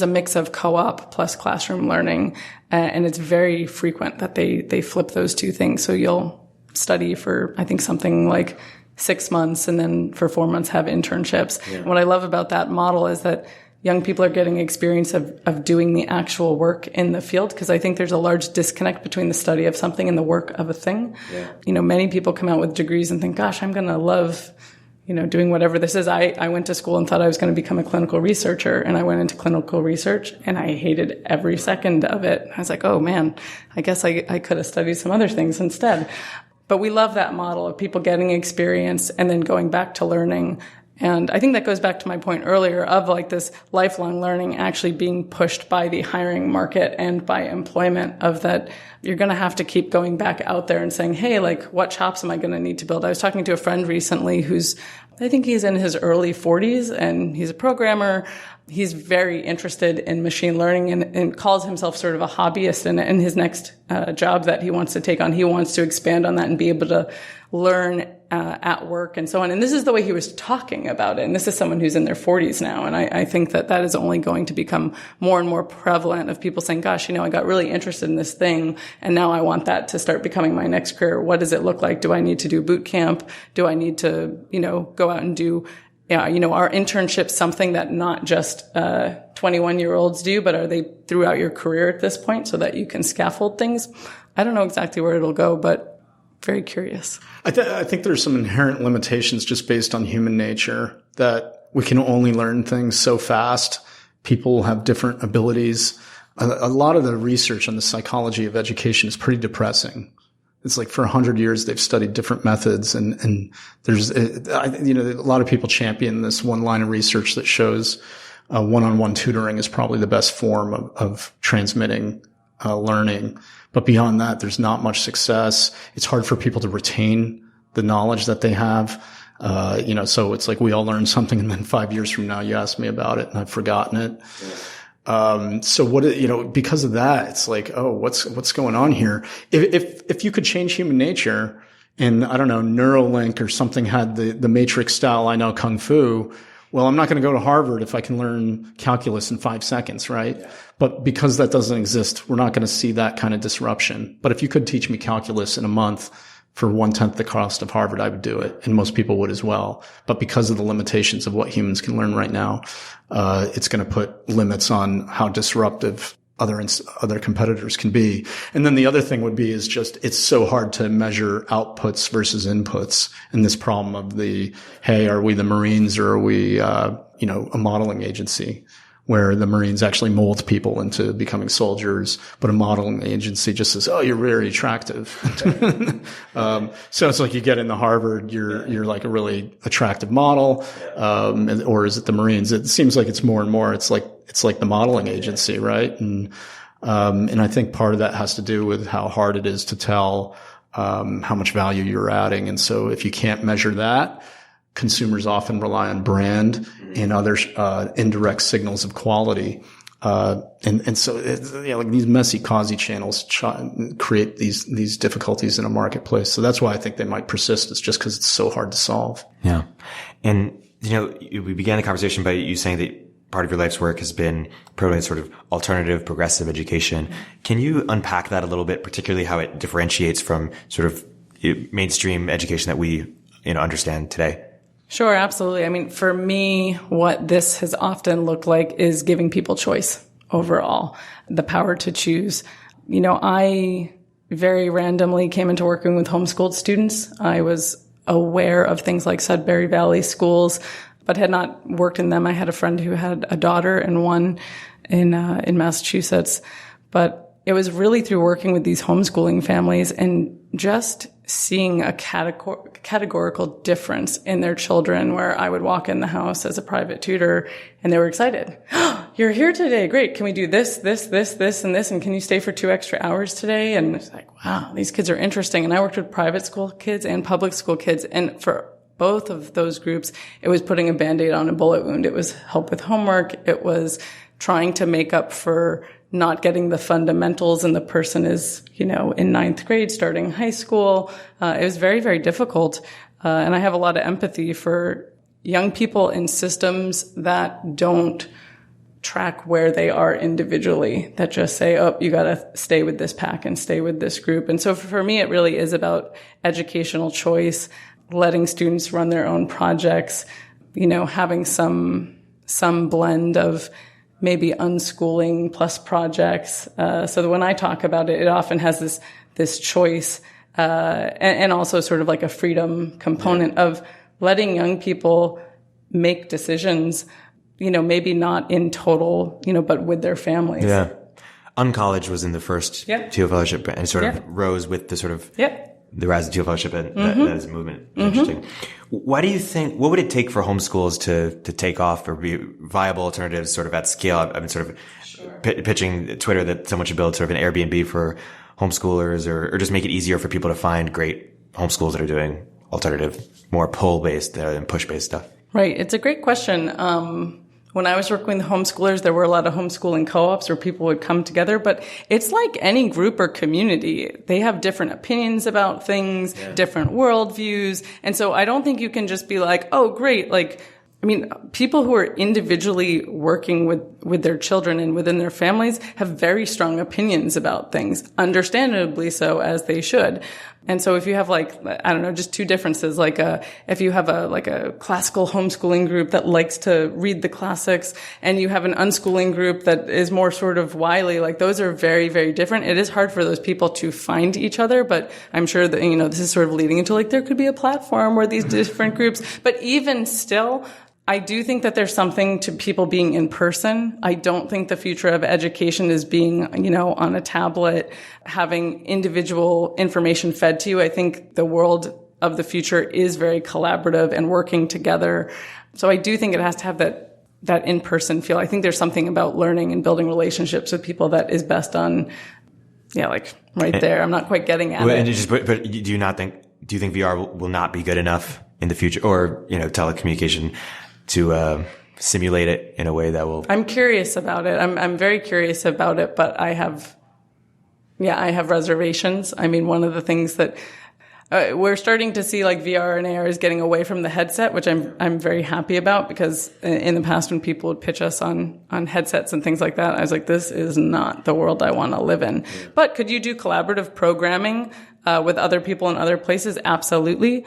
mix of co-op plus classroom learning, and it's very frequent that they flip those two things. So you'll study for, I think, something like 6 months, and then for 4 months have internships. Yeah. What I love about that model is that young people are getting experience of doing the actual work in the field, because I think there's a large disconnect between the study of something and the work of a thing. Yeah. Many people come out with degrees and think, gosh, I'm going to love doing whatever this is. I went to school and thought I was going to become a clinical researcher, and I went into clinical research and I hated every second of it. I was like, oh man, I guess I could have studied some other things instead. But we love that model of people getting experience and then going back to learning. And I think that goes back to my point earlier of like this lifelong learning actually being pushed by the hiring market and by employment, of that you're going to have to keep going back out there and saying, hey, like, what chops am I going to need to build? I was talking to a friend recently I think he's in his early 40s, and he's a programmer. He's very interested in machine learning and calls himself sort of a hobbyist in his next job that he wants to take on. He wants to expand on that and be able to learn at work and so on. And this is the way he was talking about it. And this is someone who's in their 40s now. And I think that is only going to become more and more prevalent, of people saying, gosh, I got really interested in this thing, and now I want that to start becoming my next career. What does it look like? Do I need to do boot camp? Do I need to, go out and do our internships, something that not just 21-year-olds do, but are they throughout your career at this point so that you can scaffold things? I don't know exactly where it'll go, but very curious. I think there's some inherent limitations just based on human nature, that we can only learn things so fast. People have different abilities. A lot of the research on the psychology of education is pretty depressing. It's like for 100 years, they've studied different methods, and there's, a lot of people champion this one line of research that shows one-on-one tutoring is probably the best form of transmitting learning. But beyond that, there's not much success. It's hard for people to retain the knowledge that they have. So it's like we all learn something, and then 5 years from now, you ask me about it and I've forgotten it. Yeah. So because of that, it's like, oh, what's going on here? If you could change human nature, and I don't know, Neuralink or something had the Matrix style, I know Kung Fu, well, I'm not going to go to Harvard if I can learn calculus in 5 seconds, right? Yeah. But because that doesn't exist, we're not going to see that kind of disruption. But if you could teach me calculus in a month for 1/10 the cost of Harvard, I would do it. And most people would as well. But because of the limitations of what humans can learn right now, it's going to put limits on how disruptive other competitors can be. And then the other thing would be it's so hard to measure outputs versus inputs. And this problem of hey, are we the Marines, or are we, a modeling agency, where the Marines actually mold people into becoming soldiers, but a modeling agency just says, oh, you're very attractive. So it's like you get into Harvard, you're like a really attractive model. Or is it the Marines? It seems like it's more and more, it's like the modeling agency, right? And I think part of that has to do with how hard it is to tell, how much value you're adding. And so if you can't measure that, consumers often rely on brand and other indirect signals of quality. And so like these messy quasi channels create these difficulties in a marketplace. So that's why I think they might persist. It's just because it's so hard to solve. Yeah. And we began the conversation by you saying that part of your life's work has been promoting sort of alternative, progressive education. Can you unpack that a little bit, particularly how it differentiates from sort of mainstream education that we, understand today? Sure, absolutely. I mean, for me, what this has often looked like is giving people choice overall, the power to choose. I very randomly came into working with homeschooled students. I was aware of things like Sudbury Valley schools, but had not worked in them. I had a friend who had a daughter in one in Massachusetts, but it was really through working with these homeschooling families and just seeing a categorical difference in their children, where I would walk in the house as a private tutor and they were excited. You're here today. Great. Can we do this, and this? And can you stay for 2 extra hours today? And it's like, wow, these kids are interesting. And I worked with private school kids and public school kids. And for both of those groups, it was putting a Band-Aid on a bullet wound. It was help with homework. It was trying to make up for not getting the fundamentals, and the person is, in 9th grade, starting high school. It was very, very difficult. And I have a lot of empathy for young people in systems that don't track where they are individually, that just say, oh, you got to stay with this pack and stay with this group. And so for me, it really is about educational choice, letting students run their own projects, having some blend of maybe unschooling plus projects. So that when I talk about it, it often has this choice, and also sort of like a freedom component of letting young people make decisions, maybe not in total, but with their families. Yeah. Uncollege was in the first Thiel Fellowship, and it sort of rose with the sort of the rise of Thiel Fellowship and that as a movement. Interesting. Why do you think, what would it take for homeschools to take off or be viable alternatives sort of at scale? I've been sort of pitching Twitter that someone should build sort of an Airbnb for homeschoolers, or just make it easier for people to find great homeschools that are doing alternative, more pull-based than push-based stuff. Right. It's a great question. When I was working with homeschoolers, there were a lot of homeschooling co-ops where people would come together, but it's like any group or community. They have different opinions about things, different worldviews. And so I don't think you can just be like, oh, great. People who are individually working with their children and within their families have very strong opinions about things, understandably so, as they should. And so if you have just two differences, if you have a classical homeschooling group that likes to read the classics, and you have an unschooling group that is more sort of wily, those are very, very different. It is hard for those people to find each other, but I'm sure that, this is sort of leading into there could be a platform where these different groups, but even still, I do think that there's something to people being in person. I don't think the future of education is being, on a tablet, having individual information fed to you. I think the world of the future is very collaborative and working together. So I do think it has to have that in-person feel. I think there's something about learning and building relationships with people that is best on, right there. I'm not quite getting at it. But do you think VR will not be good enough in the future, or, telecommunication to simulate it in a way that will... I'm curious about it. I'm very curious about it, but I have reservations. One of the things that we're starting to see, VR and AR is getting away from the headset, which I'm very happy about, because in the past when people would pitch us on headsets and things like that, I was like, this is not the world I want to live in. Yeah. But could you do collaborative programming with other people in other places? Absolutely.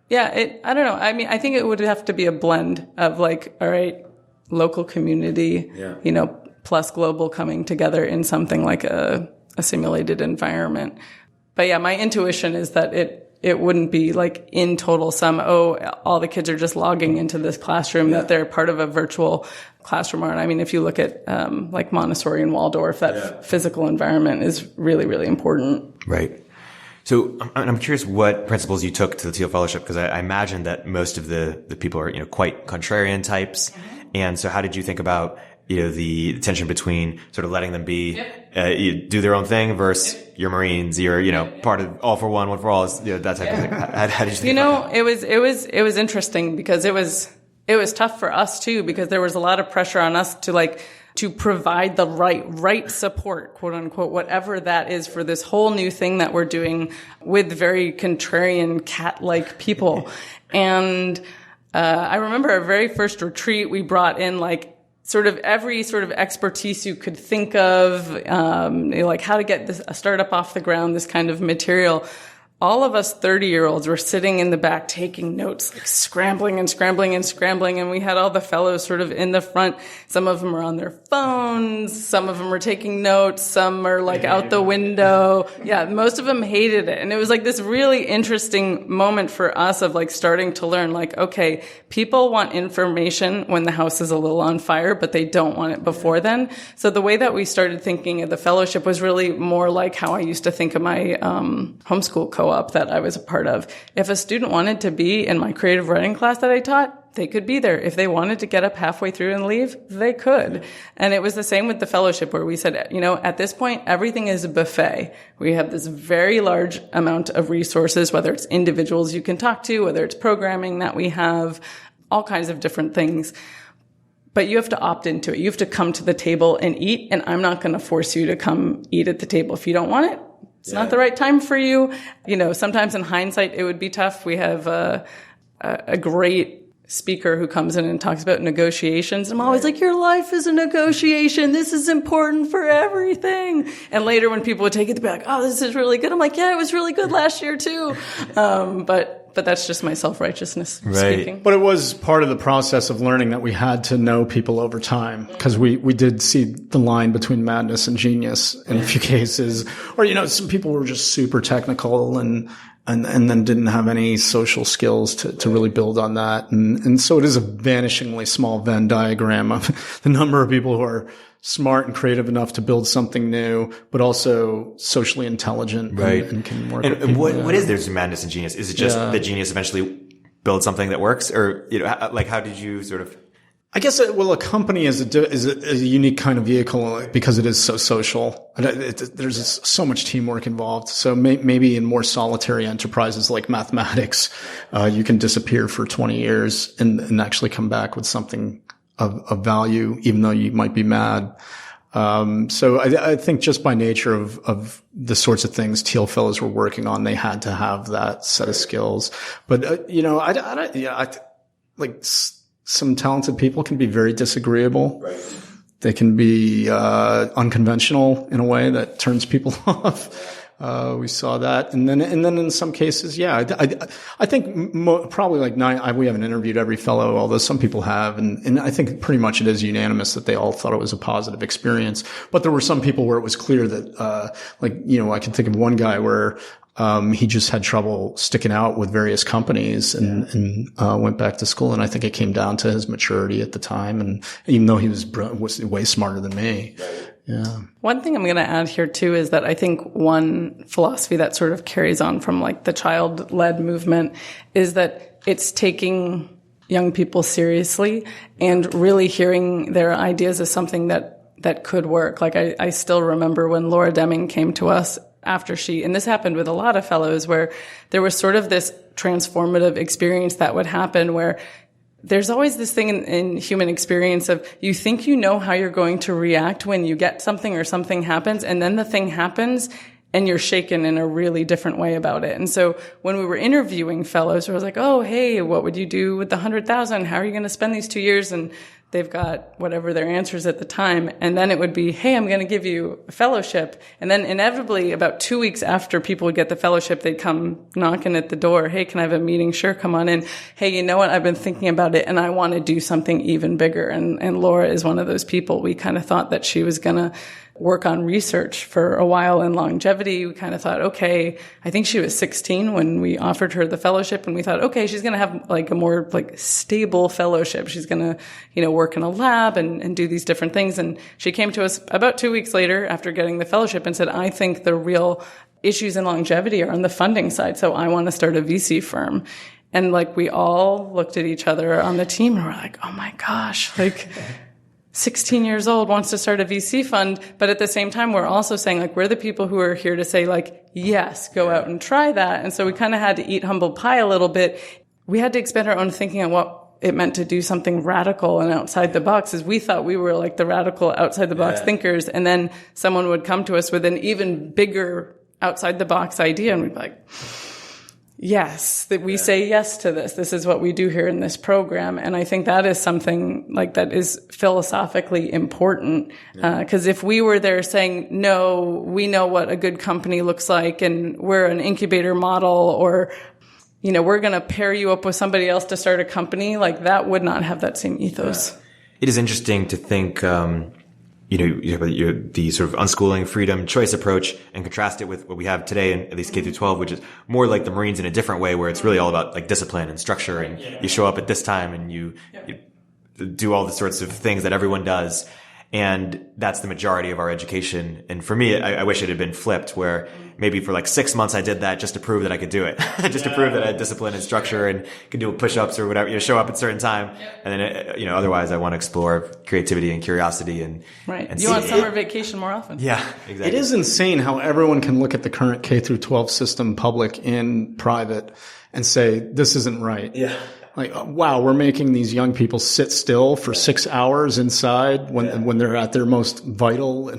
Yeah, I don't know. I think it would have to be a blend of all right, local community, plus global coming together in something like a simulated environment. But yeah, my intuition is that it wouldn't be in total all the kids are just logging into this classroom, that they're part of a virtual classroom. And if you look at Montessori and Waldorf, that physical environment is really, really important. Right. So I'm curious what principles you took to the Thiel Fellowship, because I imagine that most of the people are, quite contrarian types. Mm-hmm. And so how did you think about, the tension between sort of letting them be, do their own thing versus your Marines, your, part of all for one for all, that type of thing. How did you think about that? It was interesting, because it was tough for us too, because there was a lot of pressure on us to provide the right support, quote unquote, whatever that is, for this whole new thing that we're doing with very contrarian cat-like people. And I remember our very first retreat, we brought in like sort of every sort of expertise you could think of, like how to get a startup off the ground, this kind of material. All of us 30-year-olds were sitting in the back taking notes, like scrambling. And we had all the fellows sort of in the front. Some of them are on their phones. Some of them are taking notes. Some are like out the window. Yeah, most of them hated it. And it was like this really interesting moment for us of like starting to learn like, okay, people want information when the house is a little on fire, but they don't want it before then. So the way that we started thinking of the fellowship was really more like how I used to think of my homeschool co-op that I was a part of. If a student wanted to be in my creative writing class that I taught, they could be there. If they wanted to get up halfway through and leave, they could. And it was the same with the fellowship where we said, at this point, everything is a buffet. We have this very large amount of resources, whether it's individuals you can talk to, whether it's programming that we have, all kinds of different things. But you have to opt into it. You have to come to the table and eat, and I'm not going to force you to come eat at the table. If you don't want it, it's not the right time for you. Sometimes in hindsight, it would be tough. We have a great speaker who comes in and talks about negotiations. I'm always like, your life is a negotiation. This is important for everything. And later when people would take it, they'd be like, oh, this is really good. I'm like, yeah, it was really good last year too. But that's just my self-righteousness speaking. But it was part of the process of learning that we had to know people over time, because we did see the line between madness and genius in a few cases. Or, some people were just super technical and then didn't have any social skills to really build on that. And so it is a vanishingly small Venn diagram of the number of people who are smart and creative enough to build something new, but also socially intelligent and can work. And what is there to madness and genius? Is it just that genius eventually builds something that works, or how did you sort of? I guess a company is a unique kind of vehicle because it is so social. There's so much teamwork involved. So maybe in more solitary enterprises like mathematics, you can disappear for 20 years and actually come back with something of value, even though you might be mad. So I think just by nature of the sorts of things Thiel Fellows were working on, they had to have that set of skills. But, some talented people can be very disagreeable. Right. They can be, unconventional in a way that turns people off. We saw that. And then in some cases, I think probably like we haven't interviewed every fellow, although some people have. And I think pretty much it is unanimous that they all thought it was a positive experience. But there were some people where it was clear that, I can think of one guy where, he just had trouble sticking out with various companies and went back to school. And I think it came down to his maturity at the time. And even though he was way smarter than me. Right. Yeah. One thing I'm going to add here too is that I think one philosophy that sort of carries on from like the child-led movement is that it's taking young people seriously and really hearing their ideas as something that could work. Like I still remember when Laura Deming came to us after and this happened with a lot of fellows, where there was sort of this transformative experience that would happen where there's always this thing in human experience of you think you know how you're going to react when you get something or something happens, and then the thing happens and you're shaken in a really different way about it. And so when we were interviewing fellows, I was like, oh, hey, what would you do with the 100,000? How are you going to spend these 2 years? And they've got whatever their answers at the time. And then it would be, hey, I'm going to give you a fellowship. And then inevitably about 2 weeks after people would get the fellowship, they'd come knocking at the door. Hey, can I have a meeting? Sure. Come on in. Hey, you know what? I've been thinking about it and I want to do something even bigger. And Laura is one of those people. We kind of thought that she was going to work on research for a while in longevity. We kind of thought, okay, I think she was 16 when we offered her the fellowship, and we thought, okay, she's going to have like a more like stable fellowship. She's going to, work in a lab and do these different things. And she came to us about 2 weeks later after getting the fellowship and said, I think the real issues in longevity are on the funding side. So I want to start a VC firm. And like we all looked at each other on the team and we're like, oh my gosh, like 16 years old wants to start a VC fund. But at the same time, we're also saying like, we're the people who are here to say like, yes, go out and try that. And so we kind of had to eat humble pie a little bit. We had to expend our own thinking on what it meant to do something radical and outside the box, as we thought we were like the radical outside the box thinkers. And then someone would come to us with an even bigger outside the box idea. And we'd be like, yes, that we say yes to this. This is what we do here in this program. And I think that is something like that is philosophically important. Cause if we were there saying, no, we know what a good company looks like and we're an incubator model, or, we're going to pair you up with somebody else to start a company, like that would not have that same ethos. It is interesting to think, the sort of unschooling, freedom, choice approach, and contrast it with what we have today in at least K through 12, which is more like the Marines in a different way, where it's really all about like discipline and structure, and you show up at this time and you do all the sorts of things that everyone does. And that's the majority of our education. And for me, I wish it had been flipped, where maybe for like 6 months I did that just to prove that I could do it, just to prove that I had discipline and structure and could do push-ups or whatever, show up at a certain time. And then, otherwise I want to explore creativity and curiosity and you want summer vacation more often. Yeah, exactly. It is insane how everyone can look at the current K through 12 system, public and private, and say, this isn't right. Yeah. Like, wow, we're making these young people sit still for 6 hours inside when they're at their most vital.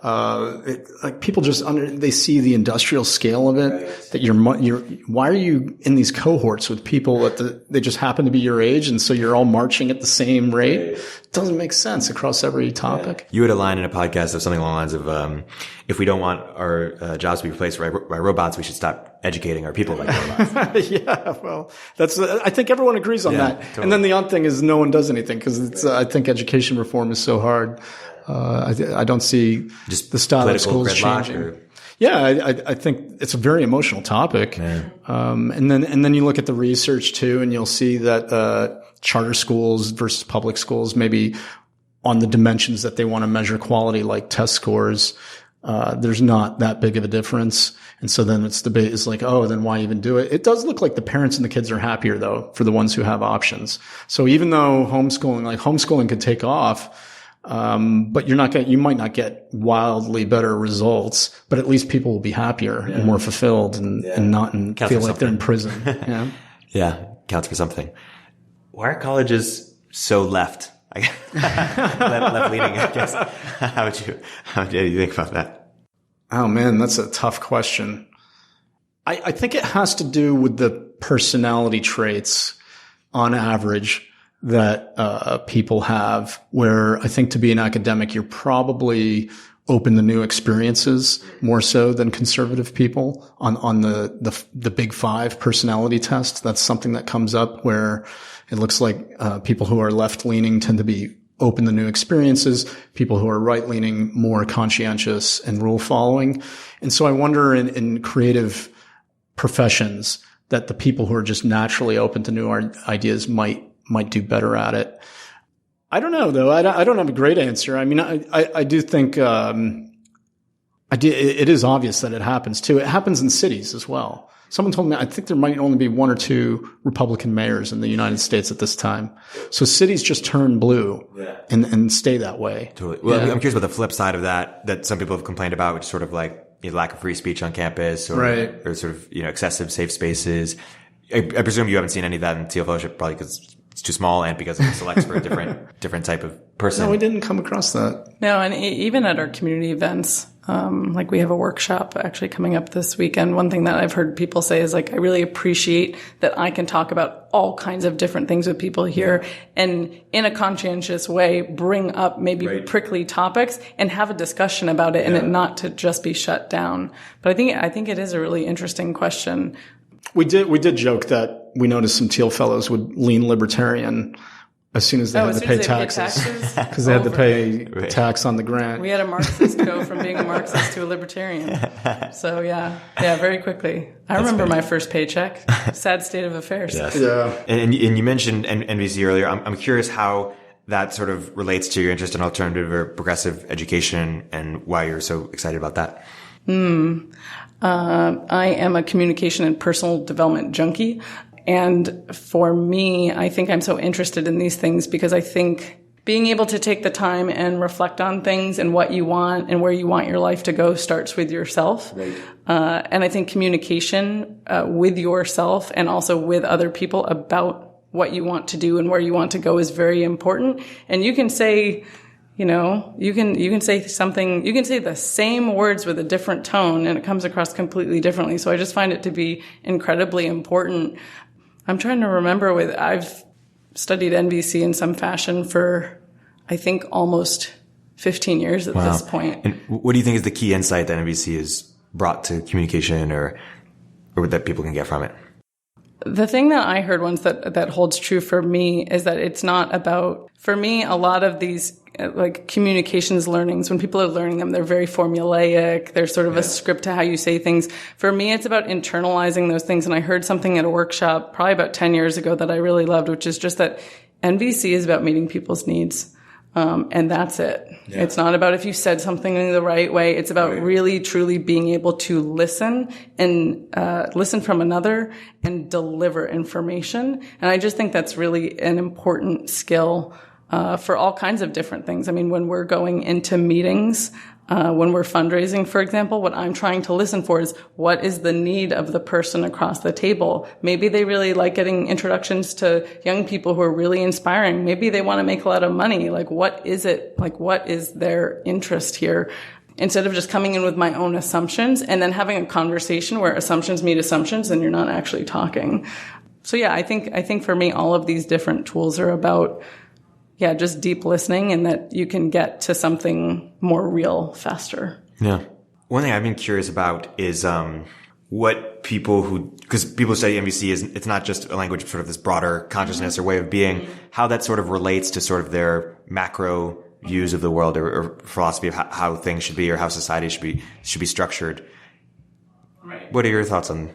Like people just they see the industrial scale of it, that why are you in these cohorts with people they just happen to be your age, and so you're all marching at the same rate? It doesn't make sense across every topic. You had a line in a podcast of something along the lines of, if we don't want our jobs to be replaced by robots, we should stop educating our people like robots. Yeah, well, I think everyone agrees on that. Totally. And then the odd thing is no one does anything, because I think education reform is so hard. I don't see just the style of schools changing. I think it's a very emotional topic. And then you look at the research too, and you'll see that charter schools versus public schools, maybe on the dimensions that they want to measure quality, like test scores, there's not that big of a difference. And so then it's debate is like, oh, then why even do it? It does look like the parents and the kids are happier though, for the ones who have options. So even though homeschooling could take off, but you might not get wildly better results, but at least people will be happier and more fulfilled and not feel like they're in prison. Yeah. Counts for something. Why are colleges so left? Left leaning, I guess. How do you think about that? Oh man, that's a tough question. I think it has to do with the personality traits on average that people have, where I think to be an academic, you're probably open to new experiences more so than conservative people on the Big Five personality test. That's something that comes up where it looks like people who are left leaning tend to be open to new experiences. People who are right leaning, more conscientious and rule following. And so I wonder in creative professions that the people who are just naturally open to new ideas might do better at it. I don't know though. I don't have a great answer. I mean, I do think, it is obvious that it happens too. It happens in cities as well. Someone told me, I think there might only be 1 or 2 Republican mayors in the United States at this time. So cities just turn blue and stay that way. Totally. Well, I'm curious about the flip side of that some people have complained about, which is sort of like lack of free speech on campus or sort of, excessive safe spaces. I presume you haven't seen any of that in Thiel Fellowship, probably because it's too small and because it selects for a different type of person. No, we didn't come across that. No, and even at our community events, like we have a workshop actually coming up this weekend. One thing that I've heard people say is like, I really appreciate that I can talk about all kinds of different things with people here and in a conscientious way, bring up maybe prickly topics and have a discussion about it and it not to just be shut down. But I think it is a really interesting question. We did joke that we noticed some Thiel fellows would lean libertarian as soon as they had to pay taxes, because they had to pay tax on the grant. We had a Marxist go from being a Marxist to a libertarian. So yeah, very quickly. I remember my first paycheck. Sad state of affairs. Yes. Yeah. And you mentioned NVC earlier. I'm curious how that sort of relates to your interest in alternative or progressive education and why you're so excited about that. I am a communication and personal development junkie. And for me, I think I'm so interested in these things because I think being able to take the time and reflect on things and what you want and where you want your life to go starts with yourself. Right. And I think communication with yourself and also with other people about what you want to do and where you want to go is very important. And you can say, You know, you can say something, you can say the same words with a different tone and it comes across completely differently. So I just find it to be incredibly important. I'm trying to remember I've studied NVC in some fashion for, I think, almost 15 years at this point. And what do you think is the key insight that NVC has brought to communication or that people can get from it? The thing that I heard once that holds true for me is that it's not about, for me, a lot of these like communications learnings, when people are learning them, they're very formulaic. There's sort of a script to how you say things. For me, it's about internalizing those things. And I heard something at a workshop probably about 10 years ago that I really loved, which is just that NVC is about meeting people's needs. And that's it. Yeah. It's not about if you said something in the right way. It's about really, truly being able to listen and listen from another and deliver information. And I just think that's really an important skill for all kinds of different things. I mean, when we're going into meetings, when we're fundraising, for example, what I'm trying to listen for is what is the need of the person across the table. Maybe they really like getting introductions to young people who are really inspiring. Maybe they want to make a lot of money. Like, what is it? Like, what is their interest here? Instead of just coming in with my own assumptions and then having a conversation where assumptions meet assumptions and you're not actually talking. So yeah, I think for me, all of these different tools are about just deep listening and that you can get to something more real faster. Yeah. One thing I've been curious about is what because people say MVC it's not just a language of sort of this broader consciousness or way of being, how that sort of relates to sort of their macro views of the world or philosophy of how things should be or how society should be structured. Right. What are your thoughts on?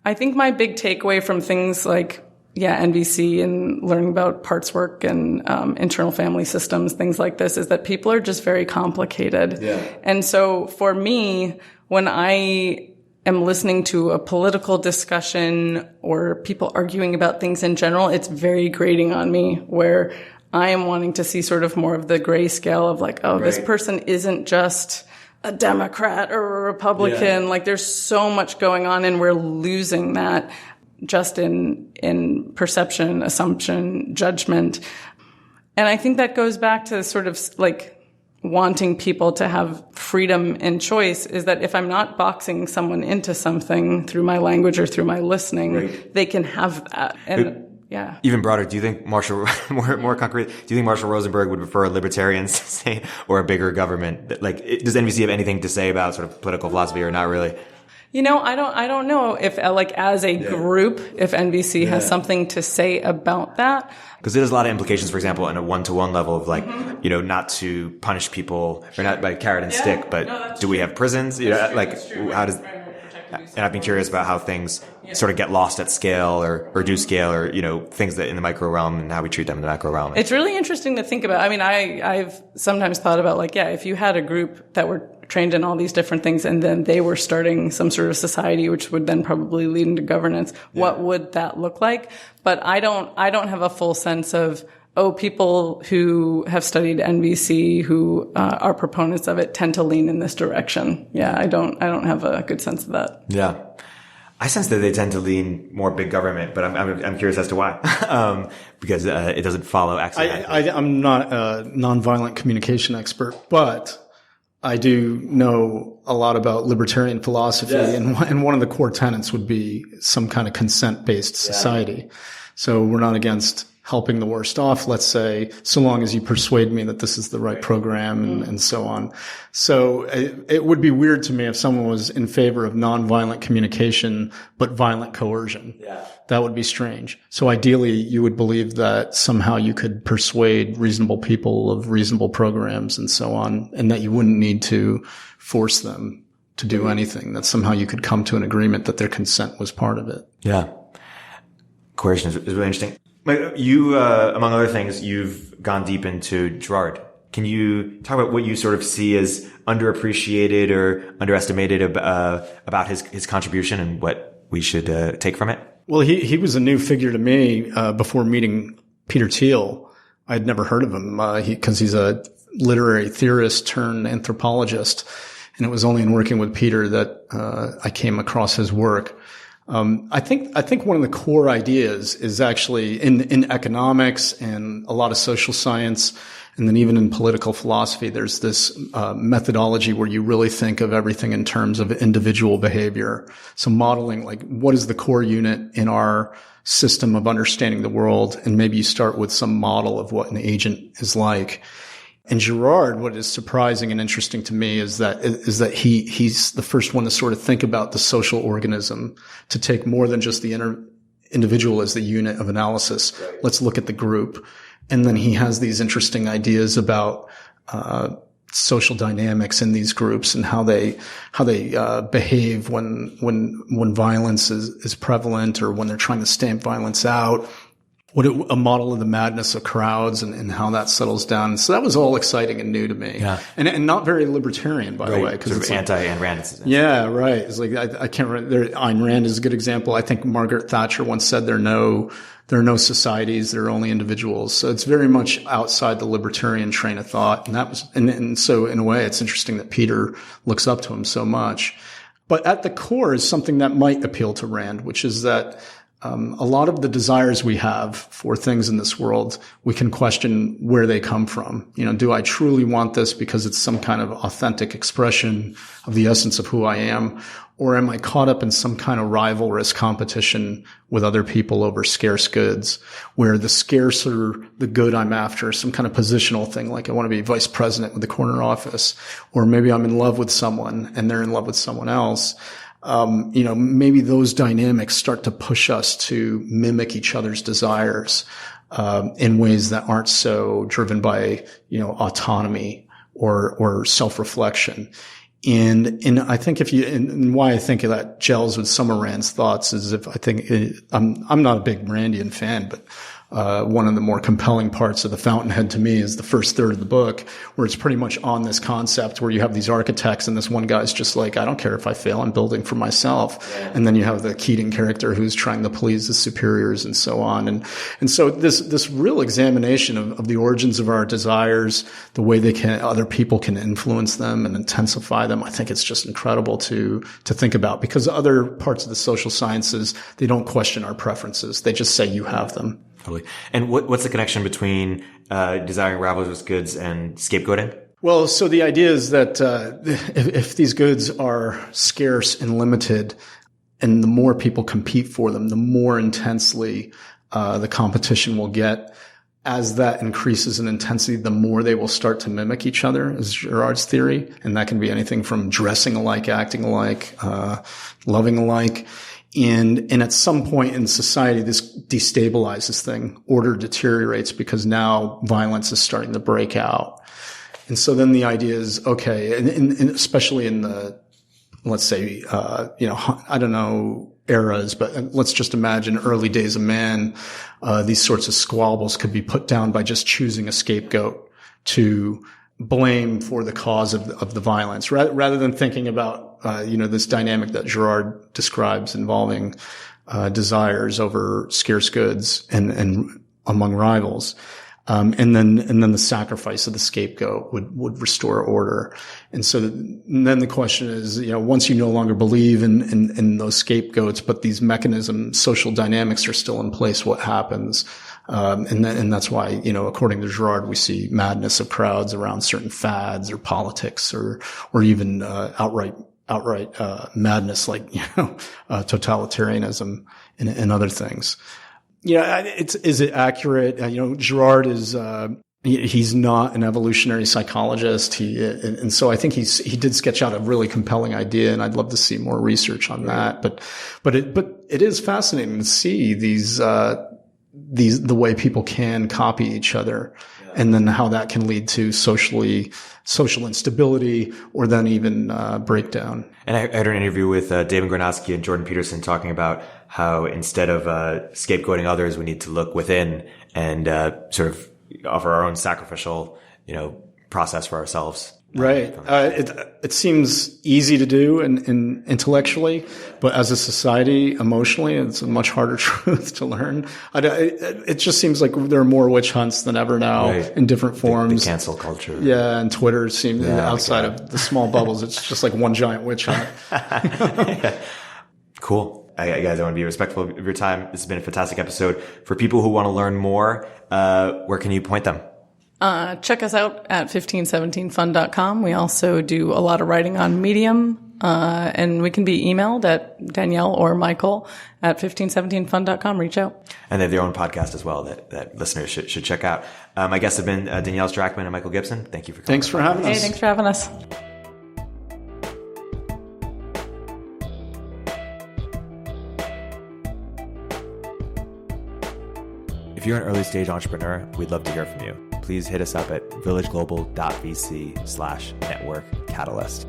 I think my big takeaway from things like NVC and learning about parts work and internal family systems, things like this, is that people are just very complicated. Yeah. And so for me, when I am listening to a political discussion or people arguing about things in general, it's very grating on me, where I am wanting to see sort of more of the gray scale of like, this person isn't just a Democrat or a Republican. Like, there's so much going on and we're losing that just in perception, assumption, judgment. And I think that goes back to sort of like wanting people to have freedom and choice, is that if I'm not boxing someone into something through my language or through my listening, they can have that. And even broader, do you think more concrete, do you think Marshall Rosenberg would prefer a libertarian state or a bigger government? Like, does NVC have anything to say about sort of political philosophy or not really? You know, I don't know if like as a group, if NVC has something to say about that. Because there's a lot of implications, for example, in a one-to-one level of like, not to punish people or not by carrot and stick, but do we have prisons? How does, and I've been curious about how things sort of get lost at scale or do scale or, things that in the micro realm and how we treat them in the macro realm. It's really interesting to think about. I mean, I've sometimes thought about like, if you had a group that were trained in all these different things and then they were starting some sort of society, which would then probably lead into governance, what would that look like? But I don't have a full sense of, people who have studied NVC, who are proponents of it, tend to lean in this direction. Yeah, I don't have a good sense of that. Yeah. I sense that they tend to lean more big government, but I'm curious as to why. Because it doesn't follow accidentally. I'm not a nonviolent communication expert, but I do know a lot about libertarian philosophy, and one of the core tenets would be some kind of consent-based society. So we're not against helping the worst off, let's say, so long as you persuade me that this is the right program and so on. So it would be weird to me if someone was in favor of nonviolent communication but violent coercion. Yeah. That would be strange. So ideally, you would believe that somehow you could persuade reasonable people of reasonable programs and so on, and that you wouldn't need to force them to do anything, that somehow you could come to an agreement that their consent was part of it. Yeah. Coercion is really interesting. You, among other things, you've gone deep into Girard. Can you talk about what you sort of see as underappreciated or underestimated about his contribution and what we should take from it? Well, he was a new figure to me before meeting Peter Thiel. I'd never heard of him because he's a literary theorist turned anthropologist, and it was only in working with Peter that I came across his work. I think one of the core ideas is actually in economics and a lot of social science, and then even in political philosophy, there's this methodology where you really think of everything in terms of individual behavior. So modeling, like, what is the core unit in our system of understanding the world? And maybe you start with some model of what an agent is like. And Girard, what is surprising and interesting to me is that he's the first one to sort of think about the social organism, to take more than just the individual as the unit of analysis. Right. Let's look at the group. And then he has these interesting ideas about social dynamics in these groups and how they behave when violence is prevalent, or when they're trying to stamp violence out. A model of the madness of crowds and how that settles down. So that was all exciting and new to me. Yeah. And not very libertarian, by the way. Because it's anti-Ayn Rand. Yeah, right. It's like, I can't remember. Ayn Rand is a good example. I think Margaret Thatcher once said there are no societies, there are only individuals. So it's very much outside the libertarian train of thought. And so in a way, it's interesting that Peter looks up to him so much. But at the core is something that might appeal to Rand, which is that a lot of the desires we have for things in this world, we can question where they come from. Do I truly want this because it's some kind of authentic expression of the essence of who I am? Or am I caught up in some kind of rivalrous competition with other people over scarce goods, where the scarcer the good I'm after, some kind of positional thing, like I want to be vice president with the corner office, or maybe I'm in love with someone and they're in love with someone else. Maybe those dynamics start to push us to mimic each other's desires, in ways that aren't so driven by, autonomy or self-reflection. And I think and why I think that gels with some of Rand's thoughts is I'm not a big Randian fan, but one of the more compelling parts of The Fountainhead to me is the first third of the book, where it's pretty much on this concept where you have these architects and this one guy's just like, I don't care if I fail, I'm building for myself. Yeah. And then you have the Keating character who's trying to please the superiors and so on. And so this real examination of the origins of our desires, the way other people can influence them and intensify them, I think it's just incredible to think about, because other parts of the social sciences, they don't question our preferences. They just say you have them. Totally. And what's the connection between desiring rivalrous goods and scapegoating? Well, so the idea is that if these goods are scarce and limited, and the more people compete for them, the more intensely the competition will get. As that increases in intensity, the more they will start to mimic each other, is Girard's theory. And that can be anything from dressing alike, acting alike, loving alike. And at some point in society, this destabilizes thing. Order deteriorates because now violence is starting to break out. And so then the idea is, okay, and especially in the, let's say, I don't know eras, but let's just imagine early days of man, these sorts of squabbles could be put down by just choosing a scapegoat to blame for the cause of the violence, rather than thinking about this dynamic that Girard describes involving desires over scarce goods and among rivals. And then the sacrifice of the scapegoat would restore order. And so then the question is, once you no longer believe in those scapegoats, but these mechanisms, social dynamics are still in place, what happens? And that's why, according to Girard, we see madness of crowds around certain fads or politics or even, outright madness, like, totalitarianism and other things. Is it accurate? Girard is, he's not an evolutionary psychologist. And so I think he did sketch out a really compelling idea, and I'd love to see more research on that. But it is fascinating to see the way people can copy each other, and then how that can lead to social instability, or then even breakdown. And I heard an interview with David Gronowski and Jordan Peterson talking about how instead of scapegoating others, we need to look within and sort of offer our own sacrificial, process for ourselves. Right. It seems easy to do and intellectually, but as a society, emotionally, it's a much harder truth to learn. It just seems like there are more witch hunts than ever now, right, in different forms. The cancel culture. Yeah. And Twitter seems outside of the small bubbles, it's just like one giant witch hunt. Cool. guys, I want to be respectful of your time. This has been a fantastic episode. For people who want to learn more, where can you point them? Check us out at 1517fun.com. We also do a lot of writing on Medium, and we can be emailed at Danielle or Michael at 1517fun.com. Reach out. And they have their own podcast as well that listeners should check out. My guests have been Danielle Strachman and Michael Gibson. Thank you for coming. Thanks for having us. Hey, thanks for having us. If you're an early stage entrepreneur, we'd love to hear from you. Please hit us up at villageglobal.vc/network catalyst.